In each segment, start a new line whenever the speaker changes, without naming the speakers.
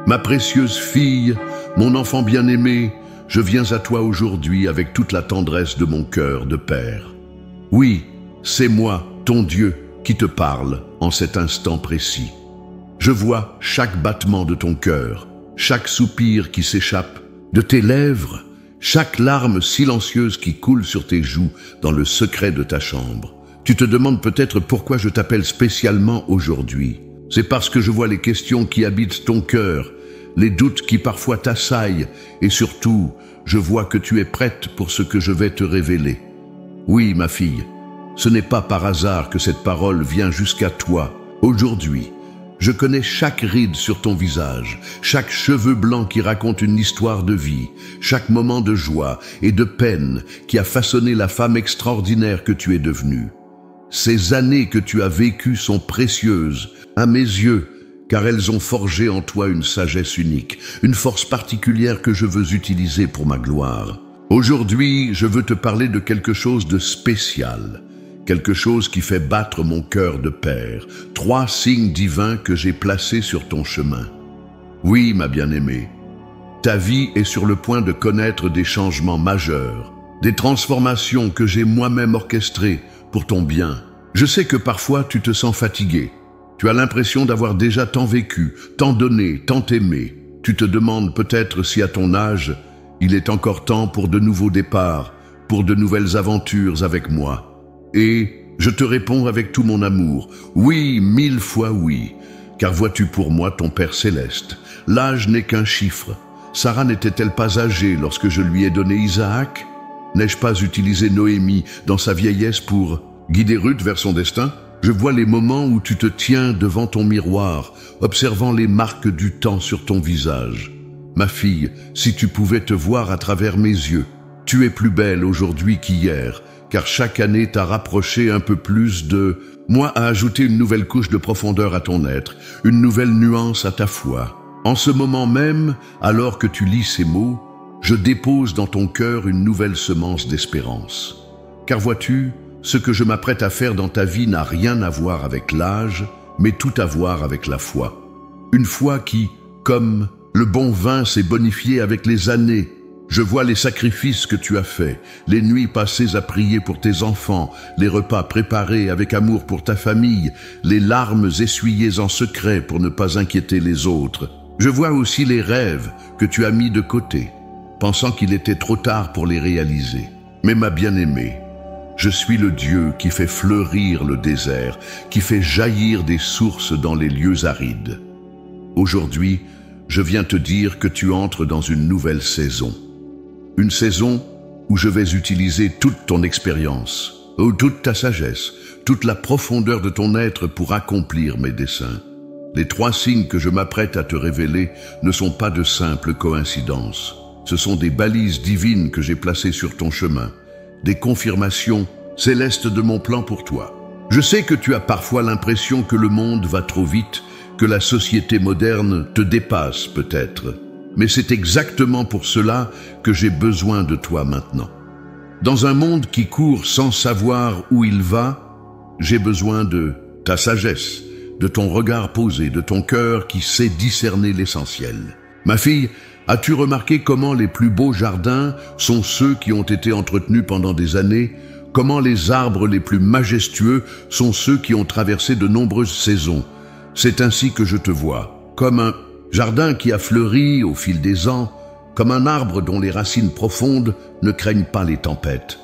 Ma précieuse fille, mon enfant bien-aimé, je viens à toi aujourd'hui avec toute la tendresse de mon cœur de père. Oui, c'est moi, ton Dieu, qui te parle en cet instant précis. Je vois chaque battement de ton cœur, chaque soupir qui s'échappe de tes lèvres, chaque larme silencieuse qui coule sur tes joues dans le secret de ta chambre. Tu te demandes peut-être pourquoi je t'appelle spécialement aujourd'hui. C'est parce que je vois les questions qui habitent ton cœur, les doutes qui parfois t'assaillent, et surtout, je vois que tu es prête pour ce que je vais te révéler. Oui, ma fille, ce n'est pas par hasard que cette parole vient jusqu'à toi, aujourd'hui. Je connais chaque ride sur ton visage, chaque cheveu blanc qui raconte une histoire de vie, chaque moment de joie et de peine qui a façonné la femme extraordinaire que tu es devenue. Ces années que tu as vécues sont précieuses, à mes yeux, car elles ont forgé en toi une sagesse unique, une force particulière que je veux utiliser pour ma gloire. Aujourd'hui, je veux te parler de quelque chose de spécial, quelque chose qui fait battre mon cœur de père, 3 signes divins que j'ai placés sur ton chemin. Oui, ma bien-aimée, ta vie est sur le point de connaître des changements majeurs, des transformations que j'ai moi-même orchestrées pour ton bien. Je sais que parfois tu te sens fatigué. Tu as l'impression d'avoir déjà tant vécu, tant donné, tant aimé. Tu te demandes peut-être si à ton âge, il est encore temps pour de nouveaux départs, pour de nouvelles aventures avec moi. Et je te réponds avec tout mon amour, oui, 1000 fois oui, car vois-tu pour moi ton Père céleste, l'âge n'est qu'un chiffre. Sarah n'était-elle pas âgée lorsque je lui ai donné Isaac? N'ai-je pas utilisé Noémie dans sa vieillesse pour guider Ruth vers son destin? Je vois les moments où tu te tiens devant ton miroir, observant les marques du temps sur ton visage. Ma fille, si tu pouvais te voir à travers mes yeux, tu es plus belle aujourd'hui qu'hier, car chaque année t'a rapproché un peu plus de moi, a ajouté une nouvelle couche de profondeur à ton être, une nouvelle nuance à ta foi. En ce moment même, alors que tu lis ces mots, je dépose dans ton cœur une nouvelle semence d'espérance. Car vois-tu, ce que je m'apprête à faire dans ta vie n'a rien à voir avec l'âge, mais tout à voir avec la foi. Une foi qui, comme le bon vin, s'est bonifiée avec les années. Je vois les sacrifices que tu as faits, les nuits passées à prier pour tes enfants, les repas préparés avec amour pour ta famille, les larmes essuyées en secret pour ne pas inquiéter les autres. Je vois aussi les rêves que tu as mis de côté, pensant qu'il était trop tard pour les réaliser. Mais ma bien-aimée, je suis le Dieu qui fait fleurir le désert, qui fait jaillir des sources dans les lieux arides. Aujourd'hui, je viens te dire que tu entres dans une nouvelle saison. Une saison où je vais utiliser toute ton expérience, ou toute ta sagesse, toute la profondeur de ton être pour accomplir mes desseins. Les 3 signes que je m'apprête à te révéler ne sont pas de simples coïncidences. Ce sont des balises divines que j'ai placées sur ton chemin, des confirmations célestes de mon plan pour toi. Je sais que tu as parfois l'impression que le monde va trop vite, que la société moderne te dépasse peut-être. Mais c'est exactement pour cela que j'ai besoin de toi maintenant. Dans un monde qui court sans savoir où il va, j'ai besoin de ta sagesse, de ton regard posé, de ton cœur qui sait discerner l'essentiel. Ma fille, as-tu remarqué comment les plus beaux jardins sont ceux qui ont été entretenus pendant des années? Comment les arbres les plus majestueux sont ceux qui ont traversé de nombreuses saisons? C'est ainsi que je te vois, comme un jardin qui a fleuri au fil des ans, comme un arbre dont les racines profondes ne craignent pas les tempêtes.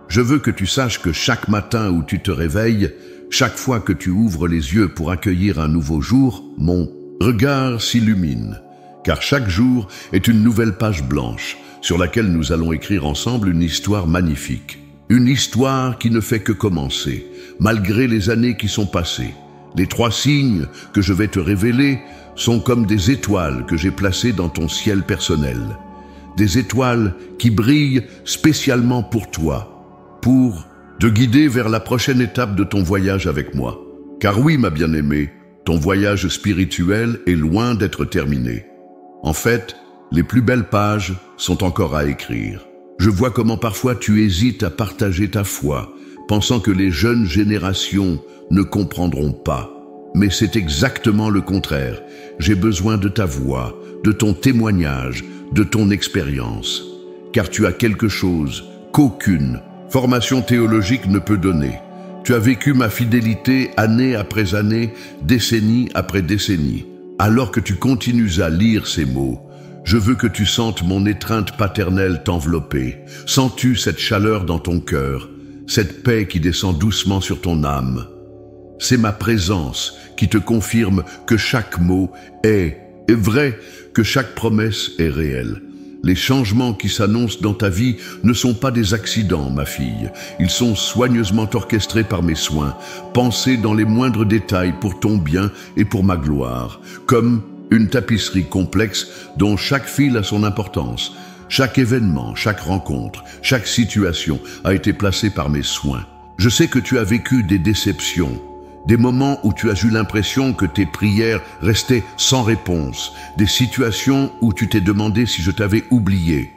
Je veux que tu saches que chaque matin où tu te réveilles, chaque fois que tu ouvres les yeux pour accueillir un nouveau jour, mon regard s'illumine, car chaque jour est une nouvelle page blanche sur laquelle nous allons écrire ensemble une histoire magnifique. Une histoire qui ne fait que commencer, malgré les années qui sont passées. Les 3 signes que je vais te révéler sont comme des étoiles que j'ai placées dans ton ciel personnel. Des étoiles qui brillent spécialement pour toi, pour te guider vers la prochaine étape de ton voyage avec moi. Car oui, ma bien-aimée, ton voyage spirituel est loin d'être terminé. En fait, les plus belles pages sont encore à écrire. Je vois comment parfois tu hésites à partager ta foi, pensant que les jeunes générations ne comprendront pas. mais c'est exactement le contraire. J'ai besoin de ta voix, de ton témoignage, de ton expérience. Car tu as quelque chose qu'aucune formation théologique ne peut donner. Tu as vécu ma fidélité année après année, décennie après décennie. Alors que tu continues à lire ces mots, je veux que tu sentes mon étreinte paternelle t'envelopper. Sens-tu cette chaleur dans ton cœur, cette paix qui descend doucement sur ton âme? C'est ma présence qui te confirme que chaque mot est vrai, que chaque promesse est réelle. Les changements qui s'annoncent dans ta vie ne sont pas des accidents, ma fille. Ils sont soigneusement orchestrés par mes soins, pensés dans les moindres détails pour ton bien et pour ma gloire, comme une tapisserie complexe dont chaque fil a son importance. Chaque événement, chaque rencontre, chaque situation a été placée par mes soins. Je sais que tu as vécu des déceptions, des moments où tu as eu l'impression que tes prières restaient sans réponse, des situations où tu t'es demandé si je t'avais oublié.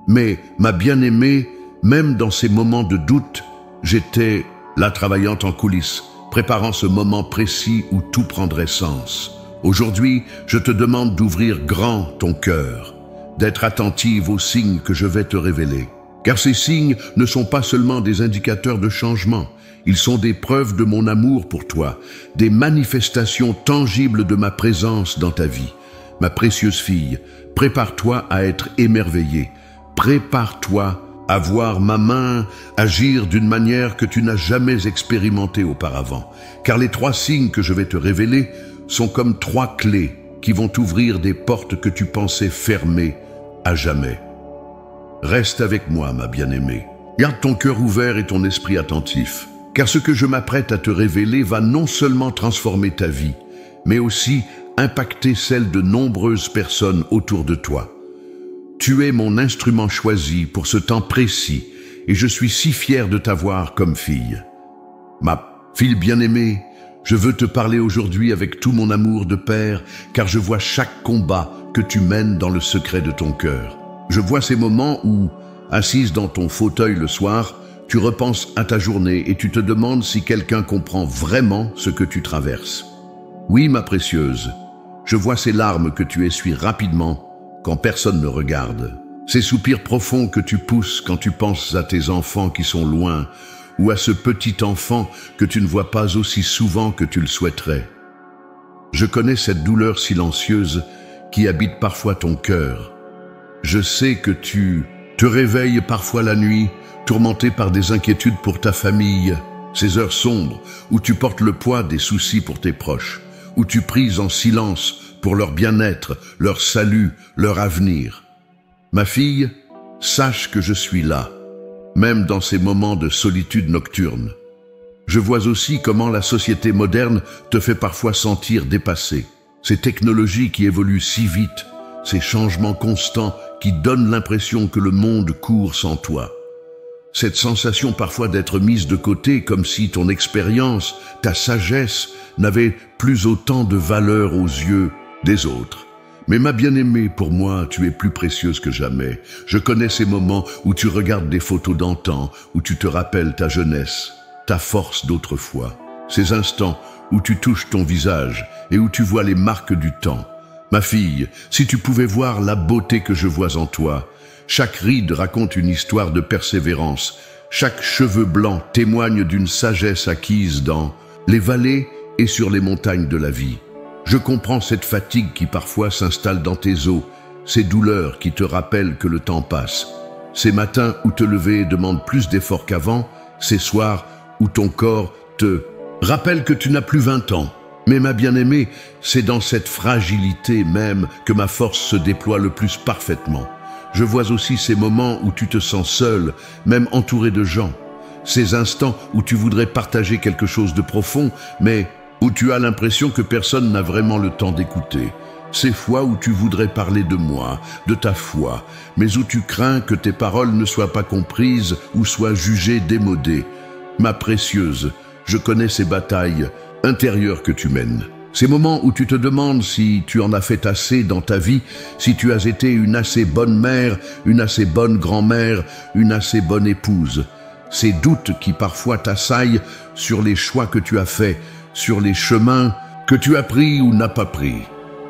Mais, ma bien-aimée, même dans ces moments de doute, j'étais là travaillant en coulisses, préparant ce moment précis où tout prendrait sens. Aujourd'hui, je te demande d'ouvrir grand ton cœur, d'être attentive aux signes que je vais te révéler. Car ces signes ne sont pas seulement des indicateurs de changement, ils sont des preuves de mon amour pour toi, des manifestations tangibles de ma présence dans ta vie. Ma précieuse fille, prépare-toi à être émerveillée. Prépare-toi à voir ma main agir d'une manière que tu n'as jamais expérimentée auparavant. Car les 3 signes que je vais te révéler sont comme 3 clés qui vont ouvrir des portes que tu pensais fermées à jamais. Reste avec moi, ma bien-aimée. Garde ton cœur ouvert et ton esprit attentif. Car ce que je m'apprête à te révéler va non seulement transformer ta vie, mais aussi impacter celle de nombreuses personnes autour de toi. Tu es mon instrument choisi pour ce temps précis et je suis si fier de t'avoir comme fille. Ma fille bien-aimée, je veux te parler aujourd'hui avec tout mon amour de père, car je vois chaque combat que tu mènes dans le secret de ton cœur. Je vois ces moments où, assise dans ton fauteuil le soir, tu repenses à ta journée et tu te demandes si quelqu'un comprend vraiment ce que tu traverses. Oui, ma précieuse, je vois ces larmes que tu essuies rapidement quand personne ne regarde. Ces soupirs profonds que tu pousses quand tu penses à tes enfants qui sont loin ou à ce petit enfant que tu ne vois pas aussi souvent que tu le souhaiterais. Je connais cette douleur silencieuse qui habite parfois ton cœur. Je sais que tu te réveilles parfois la nuit, tourmenté par des inquiétudes pour ta famille, ces heures sombres où tu portes le poids des soucis pour tes proches, où tu pries en silence pour leur bien-être, leur salut, leur avenir. Ma fille, sache que je suis là, même dans ces moments de solitude nocturne. Je vois aussi comment la société moderne te fait parfois sentir dépassé. Ces technologies qui évoluent si vite, ces changements constants qui donnent l'impression que le monde court sans toi. Cette sensation parfois d'être mise de côté comme si ton expérience, ta sagesse n'avait plus autant de valeur aux yeux des autres. Mais ma bien-aimée, pour moi, tu es plus précieuse que jamais. Je connais ces moments où tu regardes des photos d'antan, où tu te rappelles ta jeunesse, ta force d'autrefois. Ces instants où tu touches ton visage et où tu vois les marques du temps. Ma fille, si tu pouvais voir la beauté que je vois en toi. Chaque ride raconte une histoire de persévérance. Chaque cheveu blanc témoigne d'une sagesse acquise dans les vallées et sur les montagnes de la vie. Je comprends cette fatigue qui parfois s'installe dans tes os, ces douleurs qui te rappellent que le temps passe, ces matins où te lever demande plus d'efforts qu'avant, ces soirs où ton corps te rappelle que tu n'as plus 20 ans. Mais ma bien-aimée, c'est dans cette fragilité même que ma force se déploie le plus parfaitement. Je vois aussi ces moments où tu te sens seul, même entouré de gens. Ces instants où tu voudrais partager quelque chose de profond, mais où tu as l'impression que personne n'a vraiment le temps d'écouter. Ces fois où tu voudrais parler de moi, de ta foi, mais où tu crains que tes paroles ne soient pas comprises ou soient jugées démodées. Ma précieuse, je connais ces batailles intérieures que tu mènes. Ces moments où tu te demandes si tu en as fait assez dans ta vie, si tu as été une assez bonne mère, une assez bonne grand-mère, une assez bonne épouse. Ces doutes qui parfois t'assaillent sur les choix que tu as faits, sur les chemins Que tu as pris ou n'as pas pris,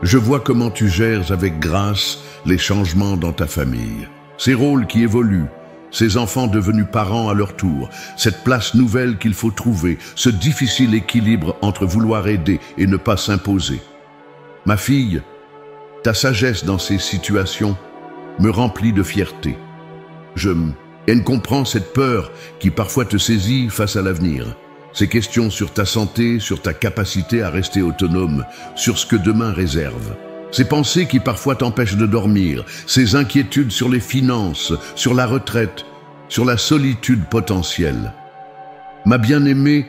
je vois comment tu gères avec grâce les changements dans ta famille. Ces rôles qui évoluent, ces enfants devenus parents à leur tour, cette place nouvelle qu'il faut trouver, ce difficile équilibre entre vouloir aider et ne pas s'imposer. Ma fille, ta sagesse dans ces situations me remplit de fierté. Je comprends cette peur qui parfois te saisit face à l'avenir. Ces questions sur ta santé, sur ta capacité à rester autonome, sur ce que demain réserve. Ces pensées qui parfois t'empêchent de dormir, ces inquiétudes sur les finances, sur la retraite, sur la solitude potentielle. Ma bien-aimée,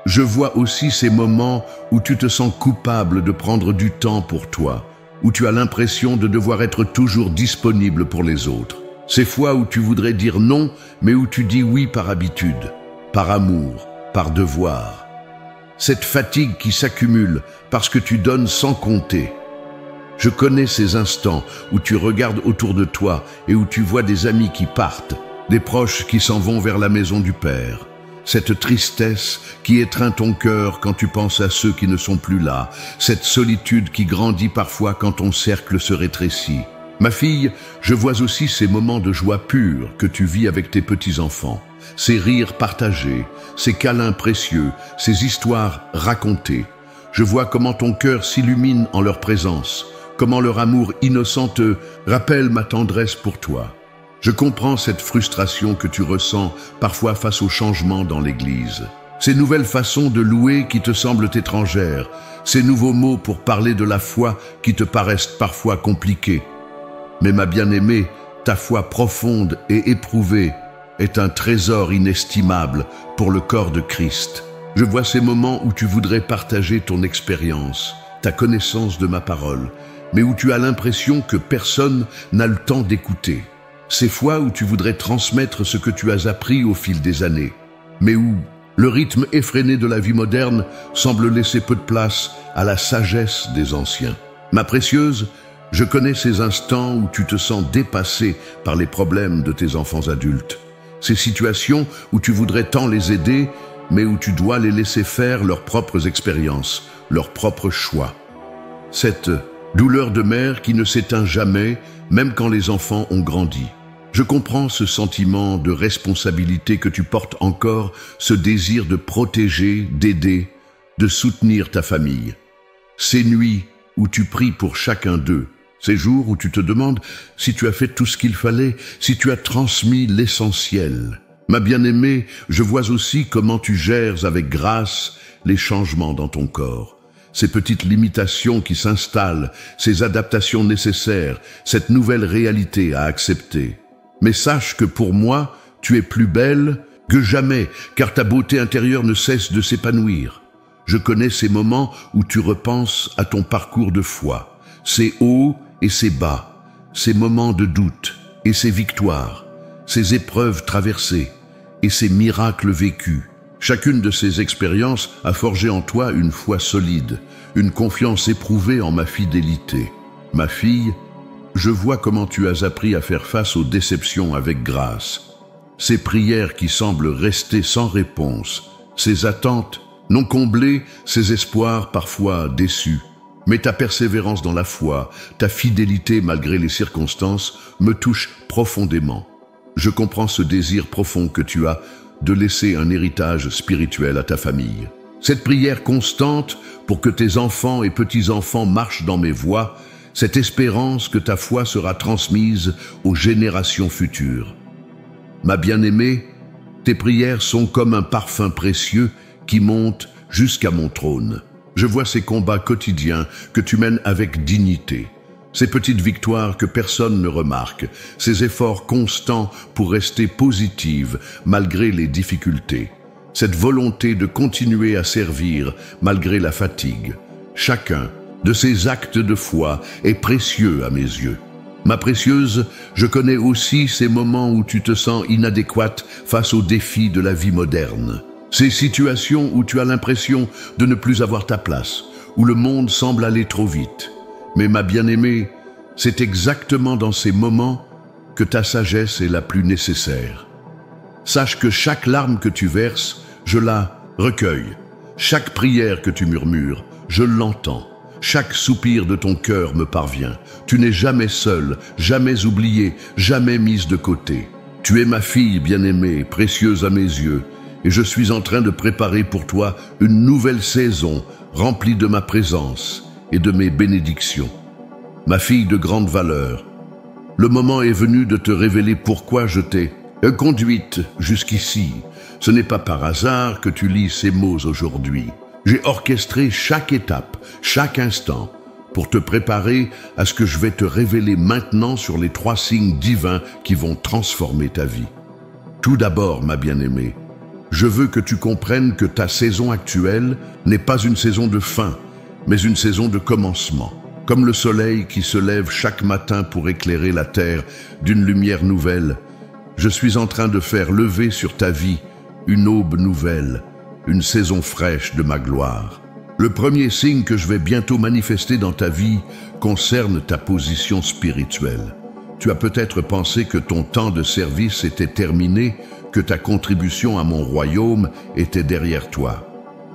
je vois aussi ces moments où tu te sens coupable de prendre du temps pour toi, où tu as l'impression de devoir être toujours disponible pour les autres. Ces fois où tu voudrais dire non, mais où tu dis oui par habitude, par amour, par devoir. Cette fatigue qui s'accumule parce que tu donnes sans compter. Je connais ces instants où tu regardes autour de toi et où tu vois des amis qui partent, des proches qui s'en vont vers la maison du Père. Cette tristesse qui étreint ton cœur quand tu penses à ceux qui ne sont plus là, cette solitude qui grandit parfois quand ton cercle se rétrécit. Ma fille, je vois aussi ces moments de joie pure que tu vis avec tes petits-enfants, ces rires partagés, ces câlins précieux, ces histoires racontées. Je vois comment ton cœur s'illumine en leur présence, comment leur amour innocent te rappelle ma tendresse pour toi. Je comprends cette frustration que tu ressens parfois face aux changements dans l'Église. Ces nouvelles façons de louer qui te semblent étrangères, ces nouveaux mots pour parler de la foi qui te paraissent parfois compliqués. Mais ma bien-aimée, ta foi profonde et éprouvée est un trésor inestimable pour le corps de Christ. Je vois ces moments où tu voudrais partager ton expérience, ta connaissance de ma parole, mais où tu as l'impression que personne n'a le temps d'écouter. Ces fois où tu voudrais transmettre ce que tu as appris au fil des années, mais où le rythme effréné de la vie moderne semble laisser peu de place à la sagesse des anciens. Ma précieuse, je connais ces instants où tu te sens dépassé par les problèmes de tes enfants adultes. Ces situations où tu voudrais tant les aider, mais où tu dois les laisser faire leurs propres expériences, leurs propres choix. Cette douleur de mère qui ne s'éteint jamais, même quand les enfants ont grandi. Je comprends ce sentiment de responsabilité que tu portes encore, ce désir de protéger, d'aider, de soutenir ta famille. Ces nuits où tu pries pour chacun d'eux, ces jours où tu te demandes si tu as fait tout ce qu'il fallait, si tu as transmis l'essentiel. Ma bien-aimée, je vois aussi comment tu gères avec grâce les changements dans ton corps. Ces petites limitations qui s'installent, ces adaptations nécessaires, cette nouvelle réalité à accepter. Mais sache que pour moi, tu es plus belle que jamais, car ta beauté intérieure ne cesse de s'épanouir. Je connais ces moments où tu repenses à ton parcours de foi, ces hauts et ces bas, ces moments de doute et ces victoires, ces épreuves traversées et ces miracles vécus. Chacune de ces expériences a forgé en toi une foi solide, une confiance éprouvée en ma fidélité. Ma fille, je vois comment tu as appris à faire face aux déceptions avec grâce. Ces prières qui semblent rester sans réponse, ces attentes non comblées, ces espoirs parfois déçus. Mais ta persévérance dans la foi, ta fidélité malgré les circonstances me touchent profondément. Je comprends ce désir profond que tu as de laisser un héritage spirituel à ta famille. Cette prière constante pour que tes enfants et petits-enfants marchent dans mes voies, cette espérance que ta foi sera transmise aux générations futures. Ma bien-aimée, tes prières sont comme un parfum précieux qui monte jusqu'à mon trône. Je vois ces combats quotidiens que tu mènes avec dignité, ces petites victoires que personne ne remarque, ces efforts constants pour rester positive malgré les difficultés, cette volonté de continuer à servir malgré la fatigue. Chacun de ces actes de foi est précieux à mes yeux. Ma précieuse, je connais aussi ces moments où tu te sens inadéquate face aux défis de la vie moderne. Ces situations où tu as l'impression de ne plus avoir ta place, où le monde semble aller trop vite. Mais ma bien-aimée, c'est exactement dans ces moments que ta sagesse est la plus nécessaire. Sache que chaque larme que tu verses, je la recueille. Chaque prière que tu murmures, je l'entends. Chaque soupir de ton cœur me parvient. Tu n'es jamais seule, jamais oubliée, jamais mise de côté. Tu es ma fille bien-aimée, précieuse à mes yeux, et je suis en train de préparer pour toi une nouvelle saison remplie de ma présence et de mes bénédictions. Ma fille de grande valeur, le moment est venu de te révéler pourquoi je t'ai conduite jusqu'ici. Ce n'est pas par hasard que tu lis ces mots aujourd'hui. J'ai orchestré chaque étape, chaque instant, pour te préparer à ce que je vais te révéler maintenant sur les 3 signes divins qui vont transformer ta vie. Tout d'abord, ma bien-aimée, je veux que tu comprennes que ta saison actuelle n'est pas une saison de fin, mais une saison de commencement. Comme le soleil qui se lève chaque matin pour éclairer la terre d'une lumière nouvelle, je suis en train de faire lever sur ta vie une aube nouvelle, une saison fraîche de ma gloire. Le premier signe que je vais bientôt manifester dans ta vie concerne ta position spirituelle. Tu as peut-être pensé que ton temps de service était terminé, que ta contribution à mon royaume était derrière toi.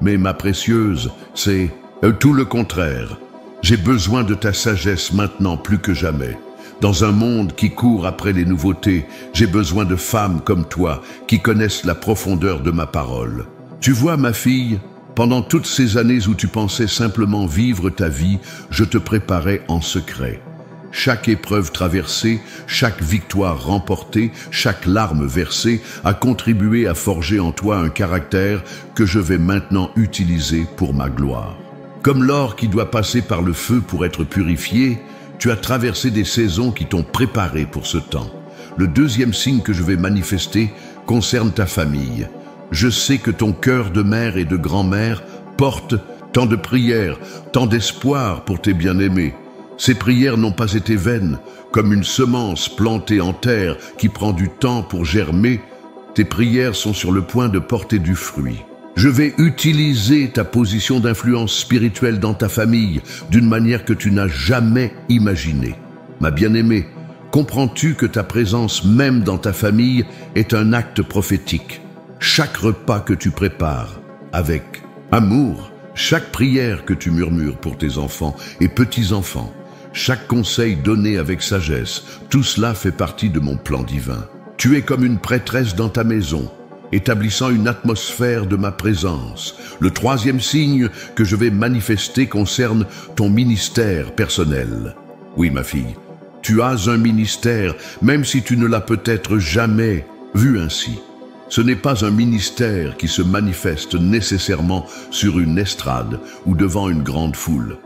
Mais ma précieuse, c'est tout le contraire. J'ai besoin de ta sagesse maintenant plus que jamais. Dans un monde qui court après les nouveautés, j'ai besoin de femmes comme toi qui connaissent la profondeur de ma parole. Tu vois, ma fille, pendant toutes ces années où tu pensais simplement vivre ta vie, je te préparais en secret. Chaque épreuve traversée, chaque victoire remportée, chaque larme versée a contribué à forger en toi un caractère que je vais maintenant utiliser pour ma gloire. Comme l'or qui doit passer par le feu pour être purifié, tu as traversé des saisons qui t'ont préparé pour ce temps. Le deuxième signe que je vais manifester concerne ta famille. Je sais que ton cœur de mère et de grand-mère porte tant de prières, tant d'espoir pour tes bien-aimés. Ces prières n'ont pas été vaines, comme une semence plantée en terre qui prend du temps pour germer. Tes prières sont sur le point de porter du fruit. Je vais utiliser ta position d'influence spirituelle dans ta famille d'une manière que tu n'as jamais imaginée. Ma bien-aimée, comprends-tu que ta présence même dans ta famille est un acte prophétique? Chaque repas que tu prépares avec amour, chaque prière que tu murmures pour tes enfants et petits-enfants, chaque conseil donné avec sagesse, tout cela fait partie de mon plan divin. Tu es comme une prêtresse dans ta maison, établissant une atmosphère de ma présence. Le troisième signe que je vais manifester concerne ton ministère personnel. Oui, ma fille, tu as un ministère, même si tu ne l'as peut-être jamais vu ainsi. Ce n'est pas un ministère qui se manifeste nécessairement sur une estrade ou devant une grande foule.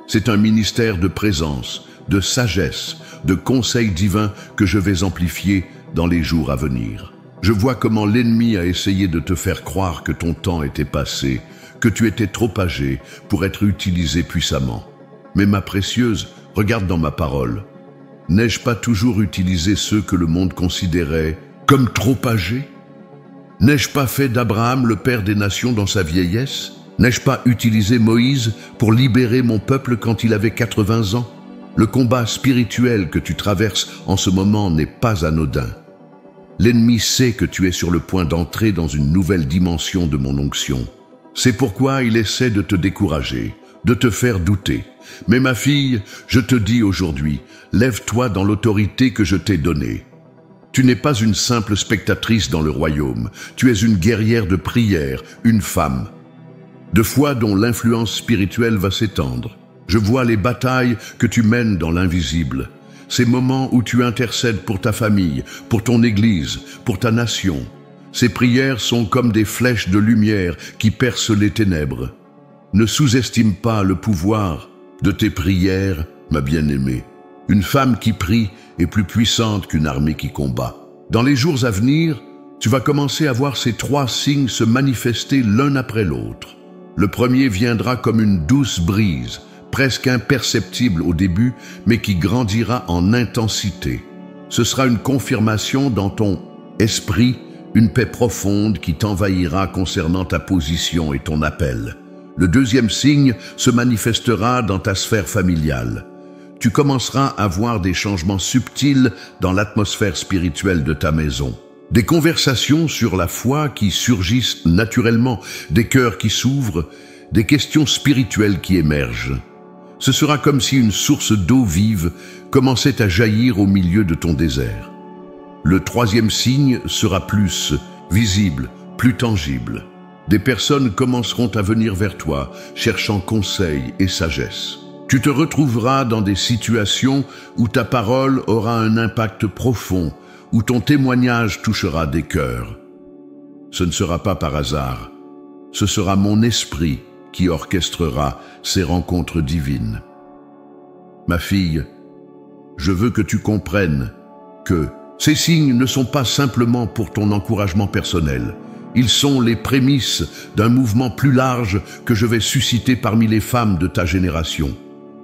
C'est un ministère de présence, de sagesse, de conseils divins que je vais amplifier dans les jours à venir. Je vois comment l'ennemi a essayé de te faire croire que ton temps était passé, que tu étais trop âgé pour être utilisé puissamment. Mais ma précieuse, regarde dans ma parole. N'ai-je pas toujours utilisé ceux que le monde considérait comme trop âgés? N'ai-je pas fait d'Abraham le père des nations dans sa vieillesse? N'ai-je pas utilisé Moïse pour libérer mon peuple quand il avait 80 ans? Le combat spirituel que tu traverses en ce moment n'est pas anodin. L'ennemi sait que tu es sur le point d'entrer dans une nouvelle dimension de mon onction. C'est pourquoi il essaie de te décourager, de te faire douter. Mais ma fille, je te dis aujourd'hui, lève-toi dans l'autorité que je t'ai donnée. Tu n'es pas une simple spectatrice dans le royaume, tu es une guerrière de prière, une femme, de foi dont l'influence spirituelle va s'étendre. Je vois les batailles que tu mènes dans l'invisible, ces moments où tu intercèdes pour ta famille, pour ton église, pour ta nation. Ces prières sont comme des flèches de lumière qui percent les ténèbres. Ne sous-estime pas le pouvoir de tes prières, ma bien-aimée. Une femme qui prie est plus puissante qu'une armée qui combat. Dans les jours à venir, tu vas commencer à voir ces 3 signes se manifester l'un après l'autre. Le premier viendra comme une douce brise, presque imperceptible au début, mais qui grandira en intensité. Ce sera une confirmation dans ton esprit, une paix profonde qui t'envahira concernant ta position et ton appel. Le deuxième signe se manifestera dans ta sphère familiale. Tu commenceras à voir des changements subtils dans l'atmosphère spirituelle de ta maison. Des conversations sur la foi qui surgissent naturellement, des cœurs qui s'ouvrent, des questions spirituelles qui émergent. Ce sera comme si une source d'eau vive commençait à jaillir au milieu de ton désert. Le troisième signe sera plus visible, plus tangible. Des personnes commenceront à venir vers toi, cherchant conseil et sagesse. Tu te retrouveras dans des situations où ta parole aura un impact profond, où ton témoignage touchera des cœurs. Ce ne sera pas par hasard. Ce sera mon esprit qui orchestrera ces rencontres divines. Ma fille, je veux que tu comprennes que ces signes ne sont pas simplement pour ton encouragement personnel. Ils sont les prémices d'un mouvement plus large que je vais susciter parmi les femmes de ta génération.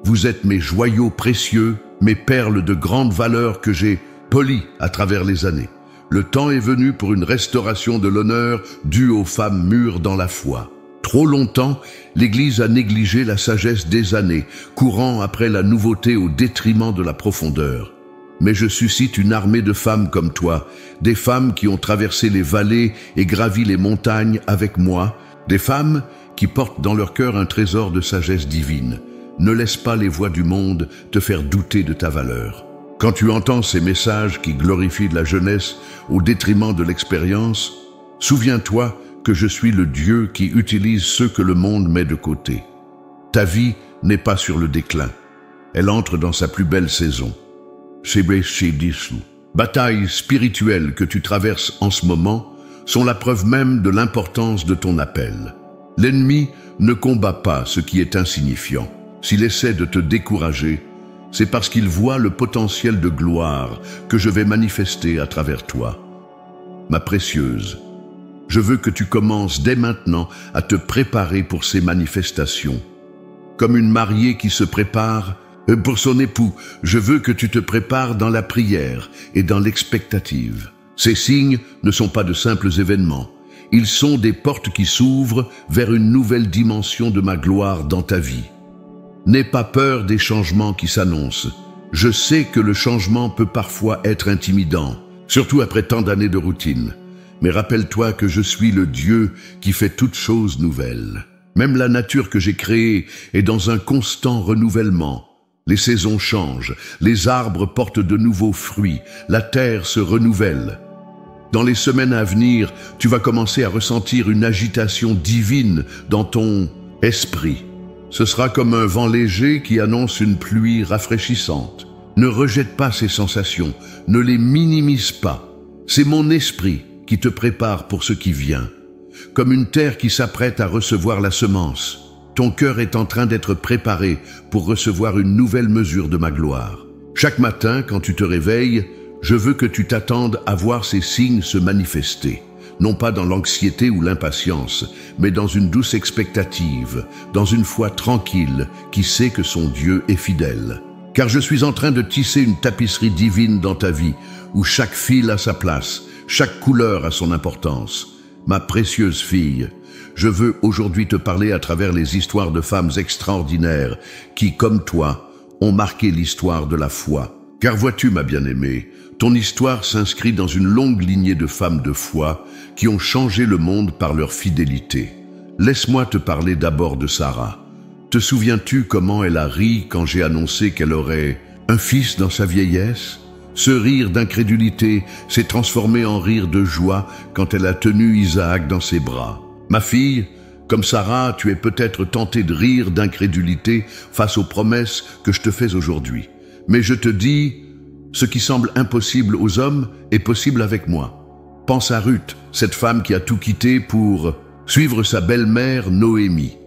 Vous êtes mes joyaux précieux, mes perles de grande valeur que j'ai polies à travers les années. Le temps est venu pour une restauration de l'honneur due aux femmes mûres dans la foi. Trop longtemps, l'Église a négligé la sagesse des années, courant après la nouveauté au détriment de la profondeur. Mais je suscite une armée de femmes comme toi, des femmes qui ont traversé les vallées et gravi les montagnes avec moi, des femmes qui portent dans leur cœur un trésor de sagesse divine. Ne laisse pas les voix du monde te faire douter de ta valeur. Quand tu entends ces messages qui glorifient la jeunesse au détriment de l'expérience, souviens-toi que je suis le Dieu qui utilise ceux que le monde met de côté. Ta vie n'est pas sur le déclin. Elle entre dans sa plus belle saison. Batailles spirituelles que tu traverses en ce moment sont la preuve même de l'importance de ton appel. L'ennemi ne combat pas ce qui est insignifiant. S'il essaie de te décourager, c'est parce qu'il voit le potentiel de gloire que je vais manifester à travers toi. Ma précieuse, je veux que tu commences dès maintenant à te préparer pour ces manifestations. Comme une mariée qui se prépare pour son époux, je veux que tu te prépares dans la prière et dans l'expectative. Ces signes ne sont pas de simples événements. Ils sont des portes qui s'ouvrent vers une nouvelle dimension de ma gloire dans ta vie. N'aie pas peur des changements qui s'annoncent. Je sais que le changement peut parfois être intimidant, surtout après tant d'années de routine. Mais rappelle-toi que je suis le Dieu qui fait toutes choses nouvelles. Même la nature que j'ai créée est dans un constant renouvellement. Les saisons changent, les arbres portent de nouveaux fruits, la terre se renouvelle. Dans les semaines à venir, tu vas commencer à ressentir une agitation divine dans ton esprit. Ce sera comme un vent léger qui annonce une pluie rafraîchissante. Ne rejette pas ces sensations, ne les minimise pas. C'est mon esprit qui te prépare pour ce qui vient. Comme une terre qui s'apprête à recevoir la semence, ton cœur est en train d'être préparé pour recevoir une nouvelle mesure de ma gloire. Chaque matin, quand tu te réveilles, je veux que tu t'attendes à voir ces signes se manifester. Non pas dans l'anxiété ou l'impatience, mais dans une douce expectative, dans une foi tranquille qui sait que son Dieu est fidèle. Car je suis en train de tisser une tapisserie divine dans ta vie, où chaque fil a sa place, chaque couleur a son importance. Ma précieuse fille, je veux aujourd'hui te parler à travers les histoires de femmes extraordinaires qui, comme toi, ont marqué l'histoire de la foi. Car vois-tu, ma bien-aimée, ton histoire s'inscrit dans une longue lignée de femmes de foi qui ont changé le monde par leur fidélité. Laisse-moi te parler d'abord de Sarah. Te souviens-tu comment elle a ri quand j'ai annoncé qu'elle aurait un fils dans sa vieillesse? Ce rire d'incrédulité s'est transformé en rire de joie quand elle a tenu Isaac dans ses bras. Ma fille, comme Sarah, tu es peut-être tentée de rire d'incrédulité face aux promesses que je te fais aujourd'hui. Mais je te dis, ce qui semble impossible aux hommes est possible avec moi. Pense à Ruth, cette femme qui a tout quitté pour suivre sa belle-mère Noémie.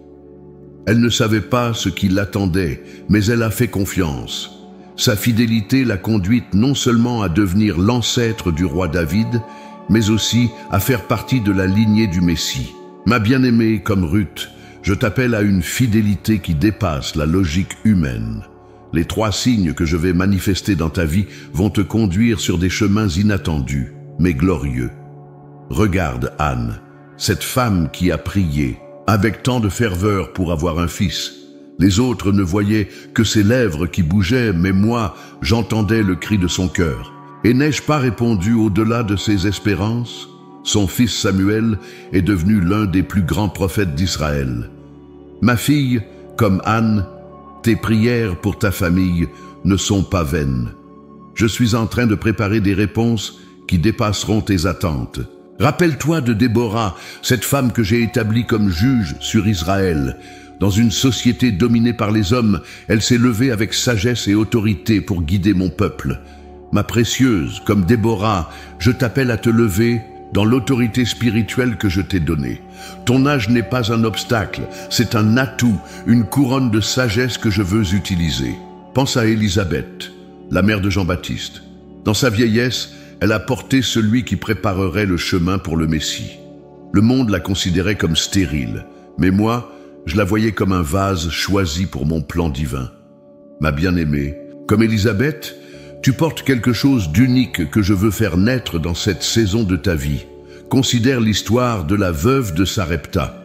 Elle ne savait pas ce qui l'attendait, mais elle a fait confiance. Sa fidélité l'a conduite non seulement à devenir l'ancêtre du roi David, mais aussi à faire partie de la lignée du Messie. Ma bien-aimée comme Ruth, je t'appelle à une fidélité qui dépasse la logique humaine. Les 3 signes que je vais manifester dans ta vie vont te conduire sur des chemins inattendus, mais glorieux. Regarde Anne, cette femme qui a prié avec tant de ferveur pour avoir un fils. Les autres ne voyaient que ses lèvres qui bougeaient, mais moi, j'entendais le cri de son cœur. Et n'ai-je pas répondu au-delà de ses espérances? Son fils Samuel est devenu l'un des plus grands prophètes d'Israël. Ma fille, comme Anne, tes prières pour ta famille ne sont pas vaines. Je suis en train de préparer des réponses qui dépasseront tes attentes. Rappelle-toi de Déborah, cette femme que j'ai établie comme juge sur Israël. Dans une société dominée par les hommes, elle s'est levée avec sagesse et autorité pour guider mon peuple. Ma précieuse, comme Déborah, je t'appelle à te lever dans l'autorité spirituelle que je t'ai donnée. Ton âge n'est pas un obstacle, c'est un atout, une couronne de sagesse que je veux utiliser. Pense à Élisabeth, la mère de Jean-Baptiste. Dans sa vieillesse, elle a porté celui qui préparerait le chemin pour le Messie. Le monde la considérait comme stérile, mais moi, je la voyais comme un vase choisi pour mon plan divin. Ma bien-aimée, comme Élisabeth, tu portes quelque chose d'unique que je veux faire naître dans cette saison de ta vie. Considère l'histoire de la veuve de Sarepta.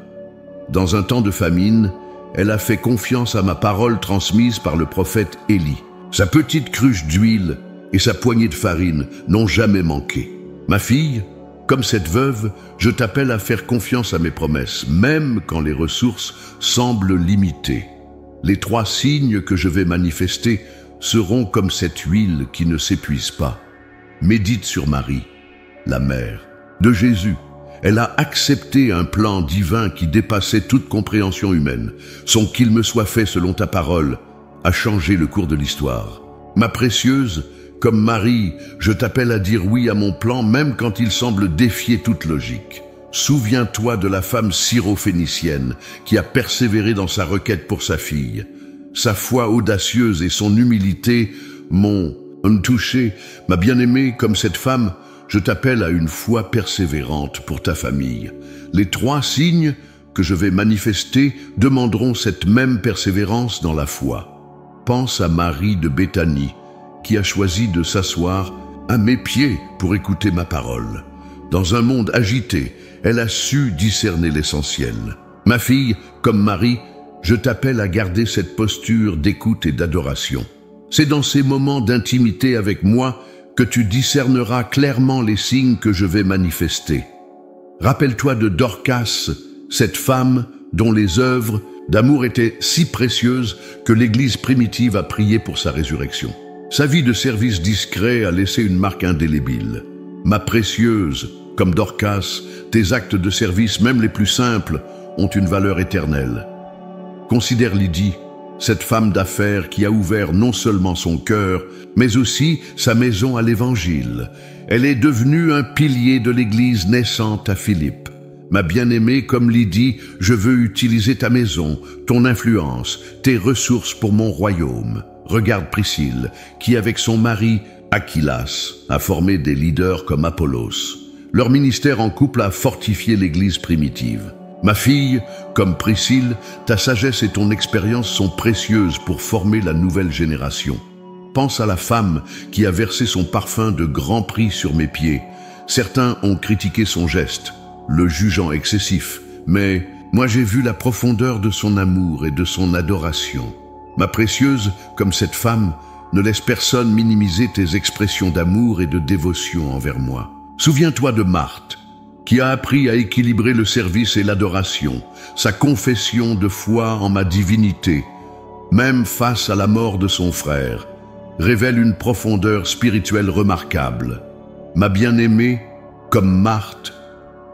Dans un temps de famine, elle a fait confiance à ma parole transmise par le prophète Élie. Sa petite cruche d'huile et sa poignée de farine n'ont jamais manqué. Ma fille, comme cette veuve, je t'appelle à faire confiance à mes promesses, même quand les ressources semblent limitées. Les 3 signes que je vais manifester seront comme cette huile qui ne s'épuise pas. Médite sur Marie, la mère de Jésus. Elle a accepté un plan divin qui dépassait toute compréhension humaine. Son qu'il me soit fait selon ta parole a changé le cours de l'histoire. Ma précieuse, comme Marie, je t'appelle à dire oui à mon plan même quand il semble défier toute logique. Souviens-toi de la femme syro-phénicienne qui a persévéré dans sa requête pour sa fille. Sa foi audacieuse et son humilité m'ont touché. Ma bien-aimée, comme cette femme, je t'appelle à une foi persévérante pour ta famille. Les 3 signes que je vais manifester demanderont cette même persévérance dans la foi. Pense à Marie de Béthanie, qui a choisi de s'asseoir à mes pieds pour écouter ma parole. Dans un monde agité, elle a su discerner l'essentiel. Ma fille, comme Marie, je t'appelle à garder cette posture d'écoute et d'adoration. C'est dans ces moments d'intimité avec moi que tu discerneras clairement les signes que je vais manifester. Rappelle-toi de Dorcas, cette femme dont les œuvres d'amour étaient si précieuses que l'Église primitive a prié pour sa résurrection. Sa vie de service discret a laissé une marque indélébile. Ma précieuse, comme Dorcas, tes actes de service, même les plus simples, ont une valeur éternelle. Considère Lydie, cette femme d'affaires qui a ouvert non seulement son cœur, mais aussi sa maison à l'Évangile. Elle est devenue un pilier de l'Église naissante à Philippe. Ma bien-aimée, comme Lydie, je veux utiliser ta maison, ton influence, tes ressources pour mon royaume. Regarde Priscille, qui avec son mari, Aquilas, a formé des leaders comme Apollos. Leur ministère en couple a fortifié l'Église primitive. Ma fille, comme Priscille, ta sagesse et ton expérience sont précieuses pour former la nouvelle génération. Pense à la femme qui a versé son parfum de grand prix sur mes pieds. Certains ont critiqué son geste, le jugeant excessif, mais moi j'ai vu la profondeur de son amour et de son adoration. Ma précieuse, comme cette femme, ne laisse personne minimiser tes expressions d'amour et de dévotion envers moi. Souviens-toi de Marthe, qui a appris à équilibrer le service et l'adoration, sa confession de foi en ma divinité, même face à la mort de son frère, révèle une profondeur spirituelle remarquable. Ma bien-aimée, comme Marthe,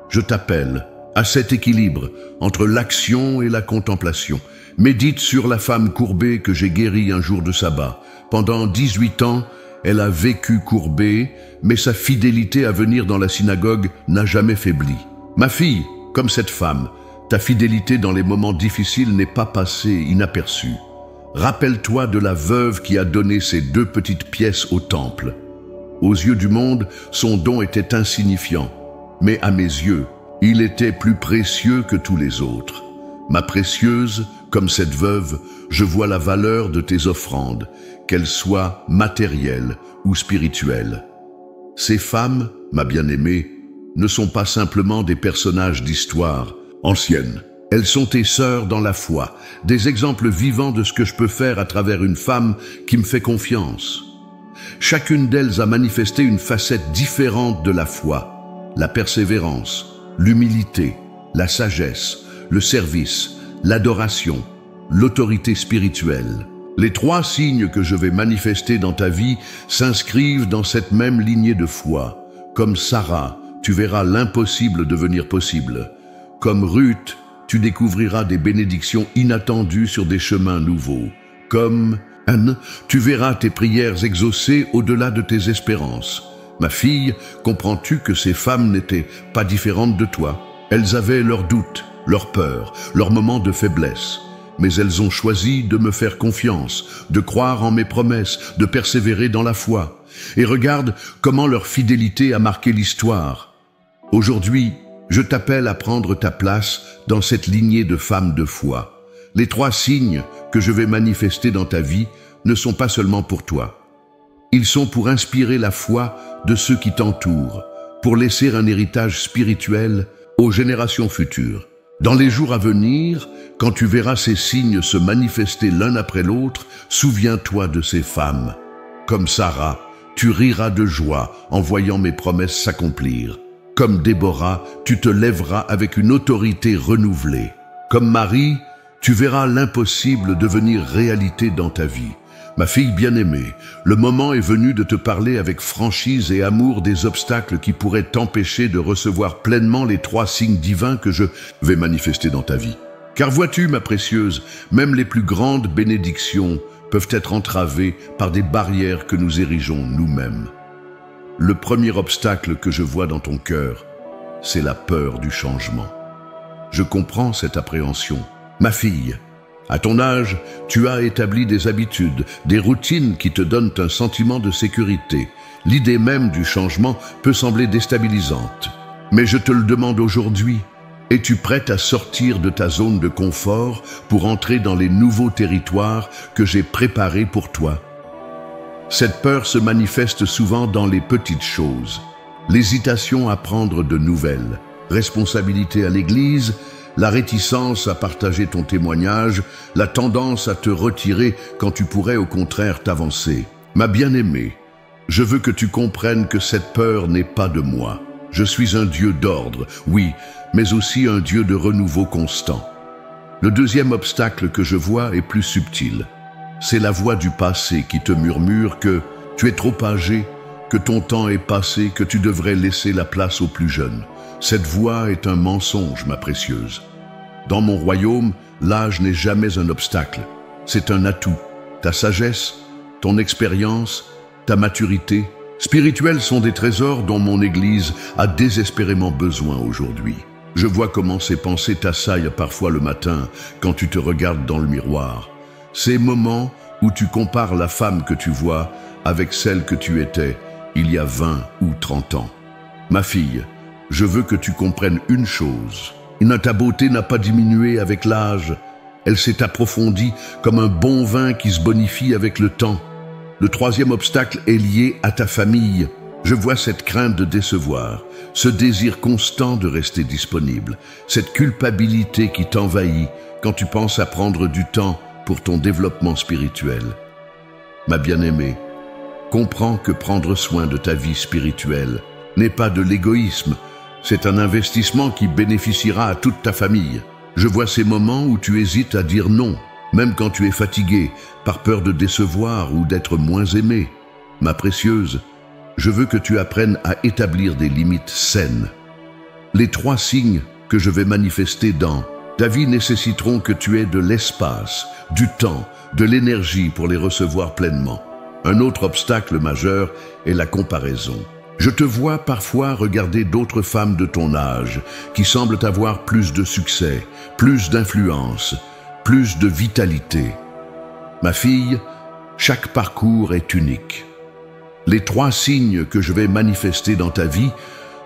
je t'appelle à cet équilibre entre l'action et la contemplation. Médite sur la femme courbée que j'ai guérie un jour de sabbat. Pendant 18 ans, elle a vécu courbée, mais sa fidélité à venir dans la synagogue n'a jamais faibli. Ma fille, comme cette femme, ta fidélité dans les moments difficiles n'est pas passée inaperçue. Rappelle-toi de la veuve qui a donné ses 2 petites pièces au temple. Aux yeux du monde, son don était insignifiant, mais à mes yeux, il était plus précieux que tous les autres. Ma précieuse, comme cette veuve, je vois la valeur de tes offrandes, qu'elles soient matérielles ou spirituelles. Ces femmes, ma bien-aimée, ne sont pas simplement des personnages d'histoire ancienne. Elles sont tes sœurs dans la foi, des exemples vivants de ce que je peux faire à travers une femme qui me fait confiance. Chacune d'elles a manifesté une facette différente de la foi, la persévérance, l'humilité, la sagesse, le service, l'adoration, l'autorité spirituelle. Les 3 signes que je vais manifester dans ta vie s'inscrivent dans cette même lignée de foi. Comme Sarah, tu verras l'impossible devenir possible. Comme Ruth, tu découvriras des bénédictions inattendues sur des chemins nouveaux. Comme Anne, tu verras tes prières exaucées au-delà de tes espérances. Ma fille, comprends-tu que ces femmes n'étaient pas différentes de toi? Elles avaient leurs doutes, leurs peurs, leurs moments de faiblesse. Mais elles ont choisi de me faire confiance, de croire en mes promesses, de persévérer dans la foi. Et regarde comment leur fidélité a marqué l'histoire. Aujourd'hui, je t'appelle à prendre ta place dans cette lignée de femmes de foi. Les 3 signes que je vais manifester dans ta vie ne sont pas seulement pour toi. Ils sont pour inspirer la foi de ceux qui t'entourent, pour laisser un héritage spirituel aux générations futures. Dans les jours à venir, quand tu verras ces signes se manifester l'un après l'autre, souviens-toi de ces femmes. Comme Sarah, tu riras de joie en voyant mes promesses s'accomplir. Comme Déborah, tu te lèveras avec une autorité renouvelée. Comme Marie, tu verras l'impossible devenir réalité dans ta vie. Ma fille bien-aimée, le moment est venu de te parler avec franchise et amour des obstacles qui pourraient t'empêcher de recevoir pleinement les 3 signes divins que je vais manifester dans ta vie. Car vois-tu, ma précieuse, même les plus grandes bénédictions peuvent être entravées par des barrières que nous érigeons nous-mêmes. Le premier obstacle que je vois dans ton cœur, c'est la peur du changement. Je comprends cette appréhension. Ma fille, à ton âge, tu as établi des habitudes, des routines qui te donnent un sentiment de sécurité. L'idée même du changement peut sembler déstabilisante. Mais je te le demande aujourd'hui, es-tu prête à sortir de ta zone de confort pour entrer dans les nouveaux territoires que j'ai préparés pour toi? Cette peur se manifeste souvent dans les petites choses. L'hésitation à prendre de nouvelles, responsabilité à l'église, la réticence à partager ton témoignage, la tendance à te retirer quand tu pourrais au contraire t'avancer. Ma bien-aimée, je veux que tu comprennes que cette peur n'est pas de moi. Je suis un Dieu d'ordre, oui, mais aussi un Dieu de renouveau constant. Le deuxième obstacle que je vois est plus subtil. C'est la voix du passé qui te murmure que tu es trop âgé, que ton temps est passé, que tu devrais laisser la place aux plus jeunes. Cette voix est un mensonge, ma précieuse. Dans mon royaume, l'âge n'est jamais un obstacle. C'est un atout. Ta sagesse, ton expérience, ta maturité spirituelle sont des trésors dont mon Église a désespérément besoin aujourd'hui. Je vois comment ces pensées t'assaillent parfois le matin quand tu te regardes dans le miroir. Ces moments où tu compares la femme que tu vois avec celle que tu étais il y a 20 ou 30 ans. Ma fille, je veux que tu comprennes une chose. Ta beauté n'a pas diminué avec l'âge. Elle s'est approfondie comme un bon vin qui se bonifie avec le temps. Le troisième obstacle est lié à ta famille. Je vois cette crainte de décevoir, ce désir constant de rester disponible, cette culpabilité qui t'envahit quand tu penses à prendre du temps pour ton développement spirituel. Ma bien-aimée, comprends que prendre soin de ta vie spirituelle n'est pas de l'égoïsme. C'est un investissement qui bénéficiera à toute ta famille. Je vois ces moments où tu hésites à dire non, même quand tu es fatigué, par peur de décevoir ou d'être moins aimé. Ma précieuse, je veux que tu apprennes à établir des limites saines. Les 3 signes que je vais manifester dans ta vie nécessiteront que tu aies de l'espace, du temps, de l'énergie pour les recevoir pleinement. Un autre obstacle majeur est la comparaison. Je te vois parfois regarder d'autres femmes de ton âge qui semblent avoir plus de succès, plus d'influence, plus de vitalité. Ma fille, chaque parcours est unique. Les 3 signes que je vais manifester dans ta vie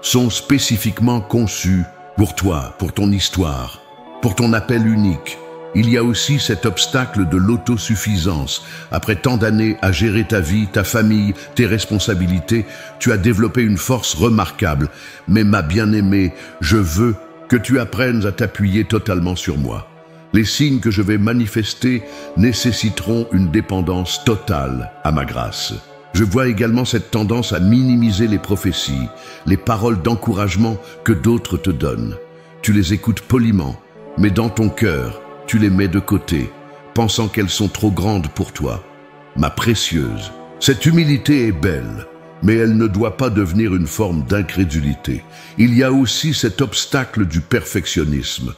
sont spécifiquement conçus pour toi, pour ton histoire, pour ton appel unique. Il y a aussi cet obstacle de l'autosuffisance. Après tant d'années à gérer ta vie, ta famille, tes responsabilités, tu as développé une force remarquable. Mais ma bien-aimée, je veux que tu apprennes à t'appuyer totalement sur moi. Les signes que je vais manifester nécessiteront une dépendance totale à ma grâce. Je vois également cette tendance à minimiser les prophéties, les paroles d'encouragement que d'autres te donnent. Tu les écoutes poliment, mais dans ton cœur, tu les mets de côté, pensant qu'elles sont trop grandes pour toi. Ma précieuse, cette humilité est belle, mais elle ne doit pas devenir une forme d'incrédulité. Il y a aussi cet obstacle du perfectionnisme.